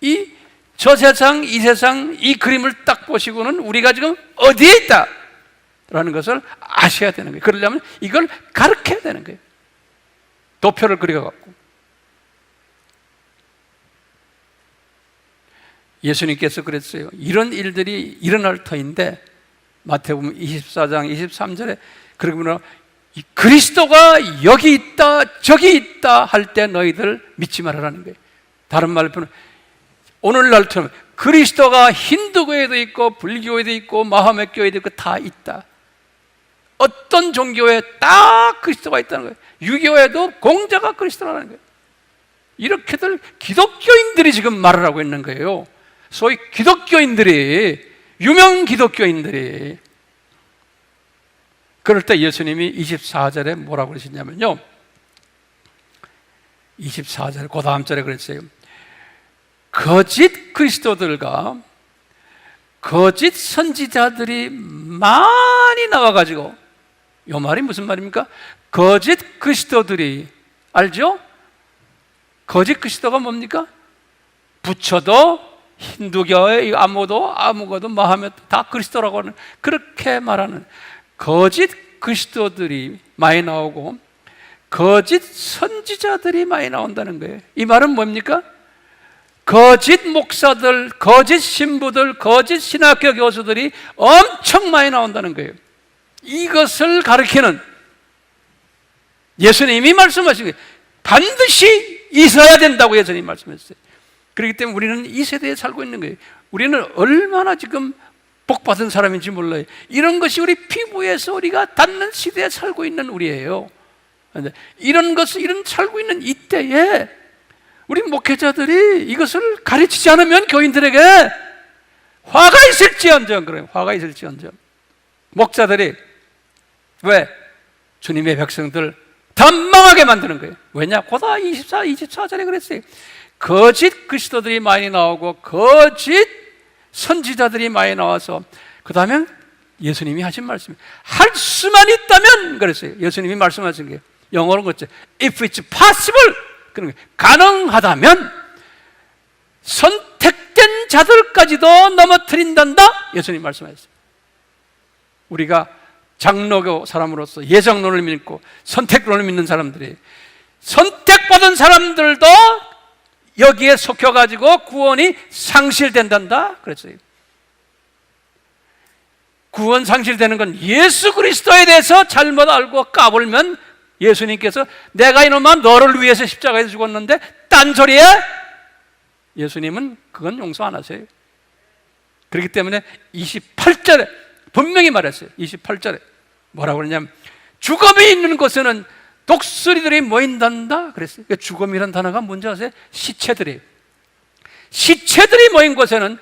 이 저 세상 이 세상 이 그림을 딱 보시고는 우리가 지금 어디에 있다 라는 것을 아셔야 되는 거예요. 그러려면 이걸 가르쳐야 되는 거예요. 도표를 그려갖고. 예수님께서 그랬어요. 이런 일들이 일어날 터인데 마태복음 24장 23절에 그러면 그리스도가 여기 있다 저기 있다 할 때 너희들 믿지 말아라는 거예요. 다른 말로는 오늘날처럼 그리스도가 힌두교에도 있고 불교에도 있고 마하메교에도 있고 다 있다. 어떤 종교에 딱 그리스도가 있다는 거예요. 유교에도 공자가 그리스도라는 거예요. 이렇게들 기독교인들이 지금 말을 하고 있는 거예요. 소위 기독교인들이, 유명 기독교인들이. 그럴 때 예수님이 24절에 뭐라고 그러시냐면요, 24절 그 다음 절에 그랬어요. 거짓 그리스도들과 거짓 선지자들이 많이 나와가지고, 이 말이 무슨 말입니까? 거짓 그리스도들이, 알죠? 거짓 그리스도가 뭡니까? 부처도 힌두교의 아무거도 마하메도 다 그리스도라고 하는, 그렇게 말하는 거짓 그리스도들이 많이 나오고 거짓 선지자들이 많이 나온다는 거예요. 이 말은 뭡니까? 거짓 목사들, 거짓 신부들, 거짓 신학교 교수들이 엄청 많이 나온다는 거예요. 이것을 가리키는, 예수님이 말씀하신 거예요. 반드시 있어야 된다고 예수님이 말씀했어요. 그렇기 때문에 우리는 이 세대에 살고 있는 거예요. 우리는 얼마나 지금 복받은 사람인지 몰라요. 이런 것이 우리 피부에서 우리가 닿는 시대에 살고 있는 우리예요. 이런 것을, 이런 살고 있는 이때에 우리 목회자들이 이것을 가르치지 않으면 교인들에게 화가 있을지언정, 그래요. 화가 있을지언정. 목자들이 왜? 주님의 백성들 더 망하게 만드는 거예요. 왜냐? 고다 24절에 그랬어요. 거짓 그리스도들이 많이 나오고 거짓 선지자들이 많이 나와서, 그 다음에 예수님이 하신 말씀이 할 수만 있다면 그랬어요. 예수님이 말씀하신 게 영어로 그랬죠. If it's possible, 그런 게 가능하다면 선택된 자들까지도 넘어뜨린단다. 예수님 말씀하셨어요. 우리가 장로교 사람으로서 예정론을 믿고 선택론을 믿는 사람들이, 선택받은 사람들도 여기에 속혀가지고 구원이 상실된단다 그랬어요. 구원 상실되는 건 예수 그리스도에 대해서 잘못 알고 까불면 예수님께서 내가 이놈아 너를 위해서 십자가에 죽었는데 딴소리에, 예수님은 그건 용서 안 하세요. 그렇기 때문에 28절에 분명히 말했어요. 28절에 뭐라고 그러냐면 죽음이 있는 곳에는 독수리들이 모인단다 그랬어요. 그러니까 죽음이라는 단어가 뭔지 아세요? 시체들이에요. 시체들이 모인 곳에는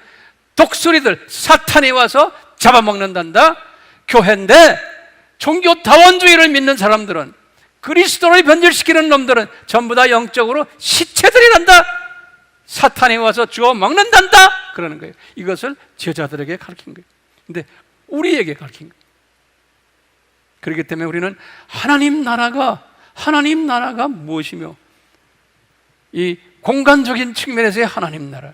독수리들, 사탄이 와서 잡아먹는단다. 교회인데 종교다원주의를 믿는 사람들은, 그리스도를 변절시키는 놈들은 전부 다 영적으로 시체들이란다. 사탄이 와서 주워 먹는단다 그러는 거예요. 이것을 제자들에게 가르친 거예요. 근데 우리에게 가르친 거예요. 그렇기 때문에 우리는 하나님 나라가 무엇이며, 이 공간적인 측면에서의 하나님 나라,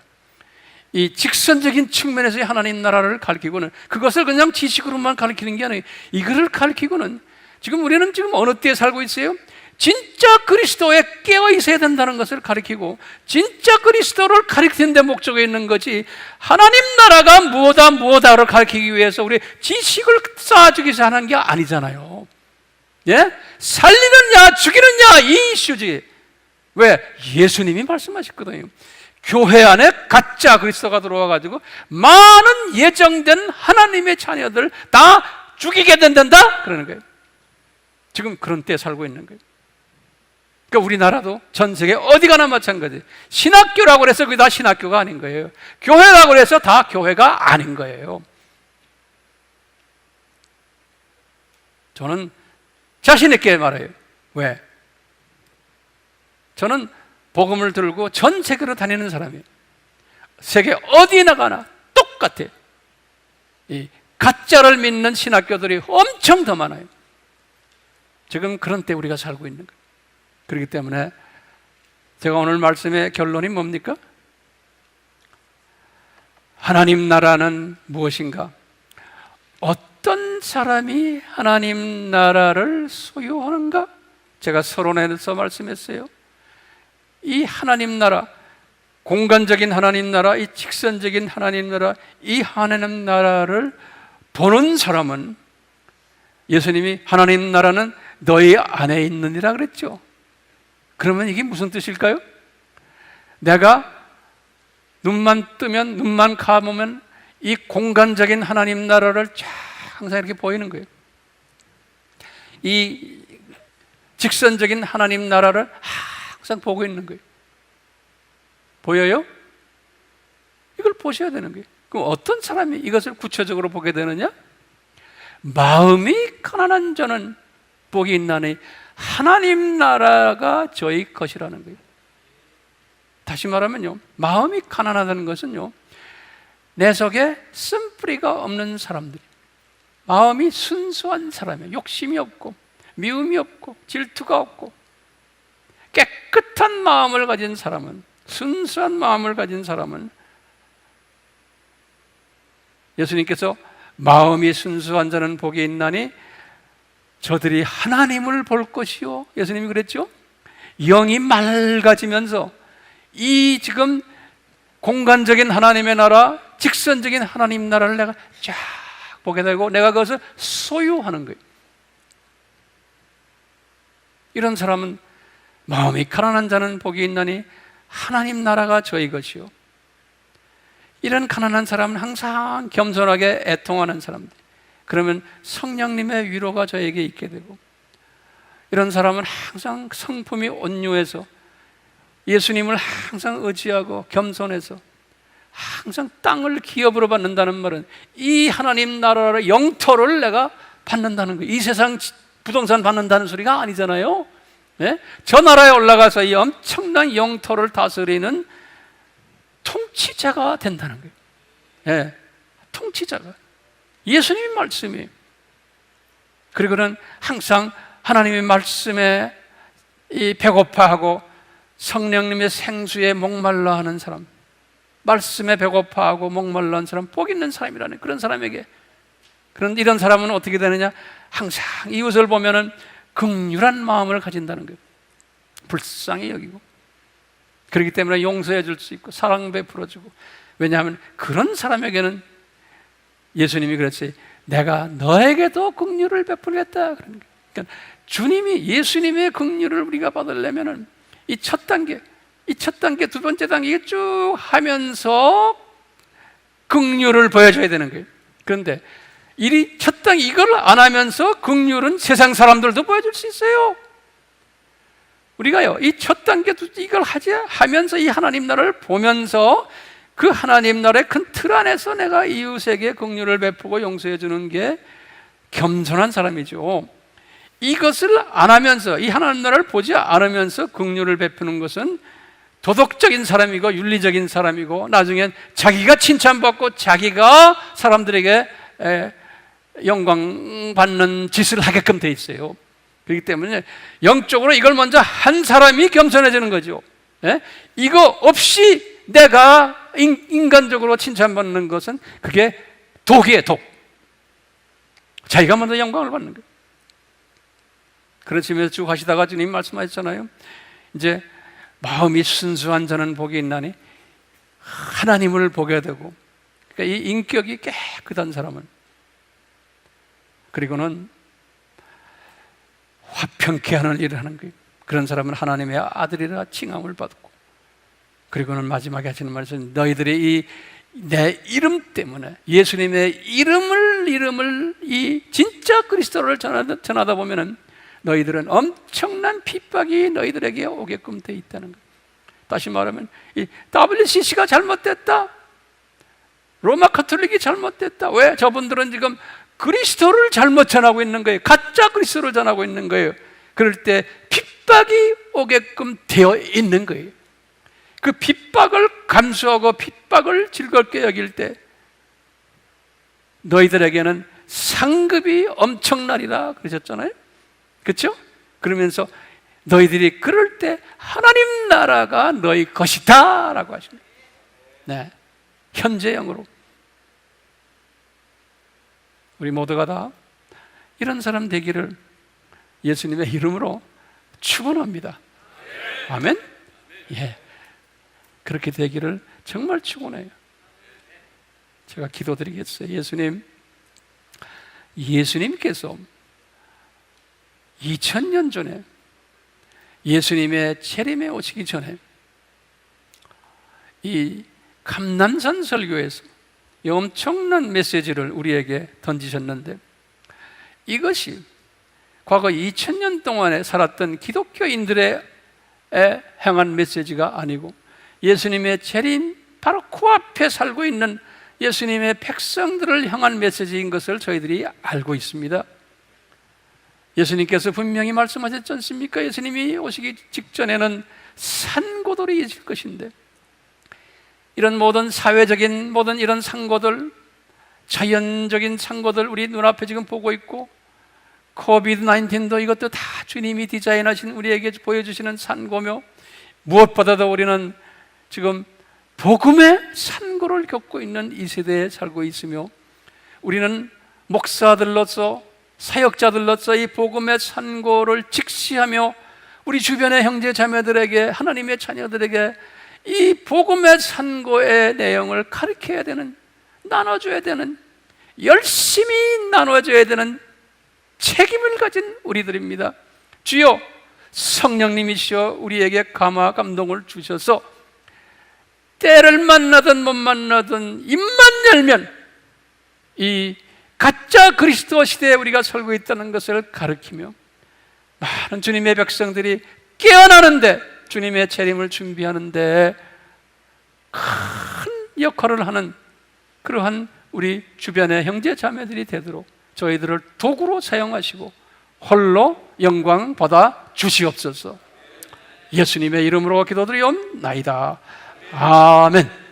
이 직선적인 측면에서의 하나님 나라를 가르치고는, 그것을 그냥 지식으로만 가르치는 게 아니에요. 이거를 가르치고는, 지금 우리는 지금 어느 때에 살고 있어요? 진짜 그리스도에 깨어 있어야 된다는 것을 가르치고, 진짜 그리스도를 가르치는 데 목적이 있는 거지, 하나님 나라가 무엇다를 가르치기 위해서 우리 지식을 쌓아주기 위해서 하는 게 아니잖아요. 예? 살리느냐 죽이느냐 이 이슈지. 왜? 예수님이 말씀하셨거든요. 교회 안에 가짜 그리스도가 들어와가지고 많은 예정된 하나님의 자녀들 다 죽이게 된단다 그러는 거예요. 지금 그런 때에 살고 있는 거예요. 그러니까 우리나라도 전 세계 어디 가나 마찬가지. 신학교라고 해서 그게 다 신학교가 아닌 거예요. 교회라고 해서 다 교회가 아닌 거예요. 저는 자신 있게 말해요. 왜? 저는 복음을 들고 전 세계로 다니는 사람이에요. 세계 어디에 나가나 똑같아요. 이 가짜를 믿는 신학교들이 엄청 더 많아요. 지금 그런 때 우리가 살고 있는 거예요. 그렇기 때문에 제가 오늘 말씀의 결론이 뭡니까? 하나님 나라는 무엇인가? 어떤 사람이 하나님 나라를 소유하는가? 제가 서론에서 말씀했어요. 이 하나님 나라, 공간적인 하나님 나라, 이 직선적인 하나님 나라, 이 하나님 나라를 보는 사람은, 예수님이 하나님 나라는 너희 안에 있느니라 그랬죠. 그러면 이게 무슨 뜻일까요? 내가 눈만 뜨면, 눈만 감으면 이 공간적인 하나님 나라를 쫙 항상 이렇게 보이는 거예요. 이 직선적인 하나님 나라를 항상 보고 있는 거예요. 보여요? 이걸 보셔야 되는 거예요. 그럼 어떤 사람이 이것을 구체적으로 보게 되느냐? 마음이 가난한 자는 복이 있나니 하나님 나라가 저희 것이라는 거예요. 다시 말하면요, 마음이 가난하다는 것은요, 내 속에 쓴뿌리가 없는 사람들, 마음이 순수한 사람이에요. 욕심이 없고 미움이 없고 질투가 없고 깨끗한 마음을 가진 사람은, 순수한 마음을 가진 사람은 예수님께서 마음이 순수한 자는 복이 있나니 저들이 하나님을 볼 것이요, 예수님이 그랬죠. 영이 맑아지면서 이 지금 공간적인 하나님의 나라, 직선적인 하나님 나라를 내가 쫙 보게 되고 내가 그것을 소유하는 거예요. 이런 사람은 마음이 가난한 자는 복이 있나니 하나님 나라가 저희 것이요. 이런 가난한 사람은 항상 겸손하게 애통하는 사람들. 그러면 성령님의 위로가 저에게 있게 되고, 이런 사람은 항상 성품이 온유해서 예수님을 항상 의지하고 겸손해서 항상 땅을 기업으로 받는다는 말은 이 하나님 나라의 영토를 내가 받는다는 거예요. 이 세상 부동산 받는다는 소리가 아니잖아요. 네? 저 나라에 올라가서 이 엄청난 영토를 다스리는 통치자가 된다는 거예요. 네, 통치자가 예수님의 말씀이에요. 그리고는 항상 하나님의 말씀에 배고파하고 성령님의 생수에 목말라 하는 사람, 말씀에 배고파하고 목말라 하는 사람, 복 있는 사람이라는 그런 사람에게, 그런데 이런 사람은 어떻게 되느냐, 항상 이웃을 보면은 긍휼한 마음을 가진다는 거예요. 불쌍히 여기고, 그렇기 때문에 용서해 줄 수 있고 사랑 베풀어 주고. 왜냐하면 그런 사람에게는 예수님이 그랬어요. 내가 너에게도 긍휼을 베풀겠다 그러는 거예요. 그러니까 주님이, 예수님의 긍휼을 우리가 받으려면은 이 첫 단계, 두 번째 단계 이게 쭉 하면서 긍휼을 보여줘야 되는 거예요. 그런데 첫 단계 이걸 안 하면서 긍휼은 세상 사람들도 보여줄 수 있어요. 우리가요, 이 첫 단계 이걸 하면서 이 하나님 나라를 보면서 그 하나님 나라의 큰 틀 안에서 내가 이웃에게 긍휼을 베푸고 용서해 주는 게 겸손한 사람이죠. 이것을 안 하면서, 이 하나님 나라를 보지 않으면서 긍휼을 베푸는 것은 도덕적인 사람이고 윤리적인 사람이고 나중엔 자기가 칭찬받고 자기가 사람들에게 영광 받는 짓을 하게끔 돼 있어요. 그렇기 때문에 영적으로 이걸 먼저 한 사람이 겸손해지는 거죠. 이거 없이 내가 인간적으로 칭찬받는 것은 그게 독이에요, 독. 자기가 먼저 영광을 받는 거예요. 그러시면서 쭉 하시다가 주님 말씀하셨잖아요. 이제 마음이 순수한 자는 복이 있나니 하나님을 보게 되고, 그러니까 이 인격이 깨끗한 사람은, 그리고는 화평케 하는 일을 하는 거예요. 그런 사람은 하나님의 아들이라 칭함을 받고, 그리고는 마지막에 하시는 말씀은 너희들이 내 이름 때문에, 예수님의 이름을 이 진짜 그리스도를 전하다 보면은 너희들은 엄청난 핍박이 너희들에게 오게끔 돼 있다는 거예요. 다시 말하면 이 WCC가 잘못됐다, 로마 카톨릭이 잘못됐다. 왜? 저분들은 지금 그리스도를 잘못 전하고 있는 거예요. 가짜 그리스도를 전하고 있는 거예요. 그럴 때 핍박이 오게끔 되어 있는 거예요. 그 핍박을 감수하고 핍박을 즐겁게 여길 때 너희들에게는 상급이 엄청나리라 그러셨잖아요. 그렇죠? 그러면서 너희들이 그럴 때 하나님 나라가 너희 것이다 라고 하십니다. 네, 현재형으로 우리 모두가 다 이런 사람 되기를 예수님의 이름으로 축원합니다. 아멘? 예, 그렇게 되기를 정말 축원해요. 제가 기도드리겠어요. 예수님께서 2000년 전에 예수님의 재림에 오시기 전에 이 감남산 설교에서 이 엄청난 메시지를 우리에게 던지셨는데, 이것이 과거 2000년 동안에 살았던 기독교인들의 향한 메시지가 아니고 예수님의 재림 바로 코앞에 살고 있는 예수님의 백성들을 향한 메시지인 것을 저희들이 알고 있습니다. 예수님께서 분명히 말씀하셨지 않습니까? 예수님이 오시기 직전에는 산고들이 있을 것인데, 이런 모든 사회적인 모든 이런 상고들, 자연적인 상고들 우리 눈앞에 지금 보고 있고, 코비드-19도 이것도 다 주님이 디자인하신 우리에게 보여주시는 산고며, 무엇보다도 우리는 지금 복음의 산고를 겪고 있는 이 세대에 살고 있으며, 우리는 목사들로서 사역자들로서 이 복음의 산고를 직시하며 우리 주변의 형제 자매들에게, 하나님의 자녀들에게 이 복음의 산고의 내용을 가르쳐야 되는, 나눠줘야 되는, 열심히 나눠줘야 되는 책임을 가진 우리들입니다. 주여, 성령님이시여 우리에게 감화 감동을 주셔서 때를 만나든 못 만나든 입만 열면 이 가짜 그리스도 시대에 우리가 살고 있다는 것을 가르치며, 많은 주님의 백성들이 깨어나는데, 주님의 재림을 준비하는데 큰 역할을 하는 그러한 우리 주변의 형제 자매들이 되도록 저희들을 도구로 사용하시고 홀로 영광 받아 주시옵소서. 예수님의 이름으로 기도드리옵나이다. 아멘.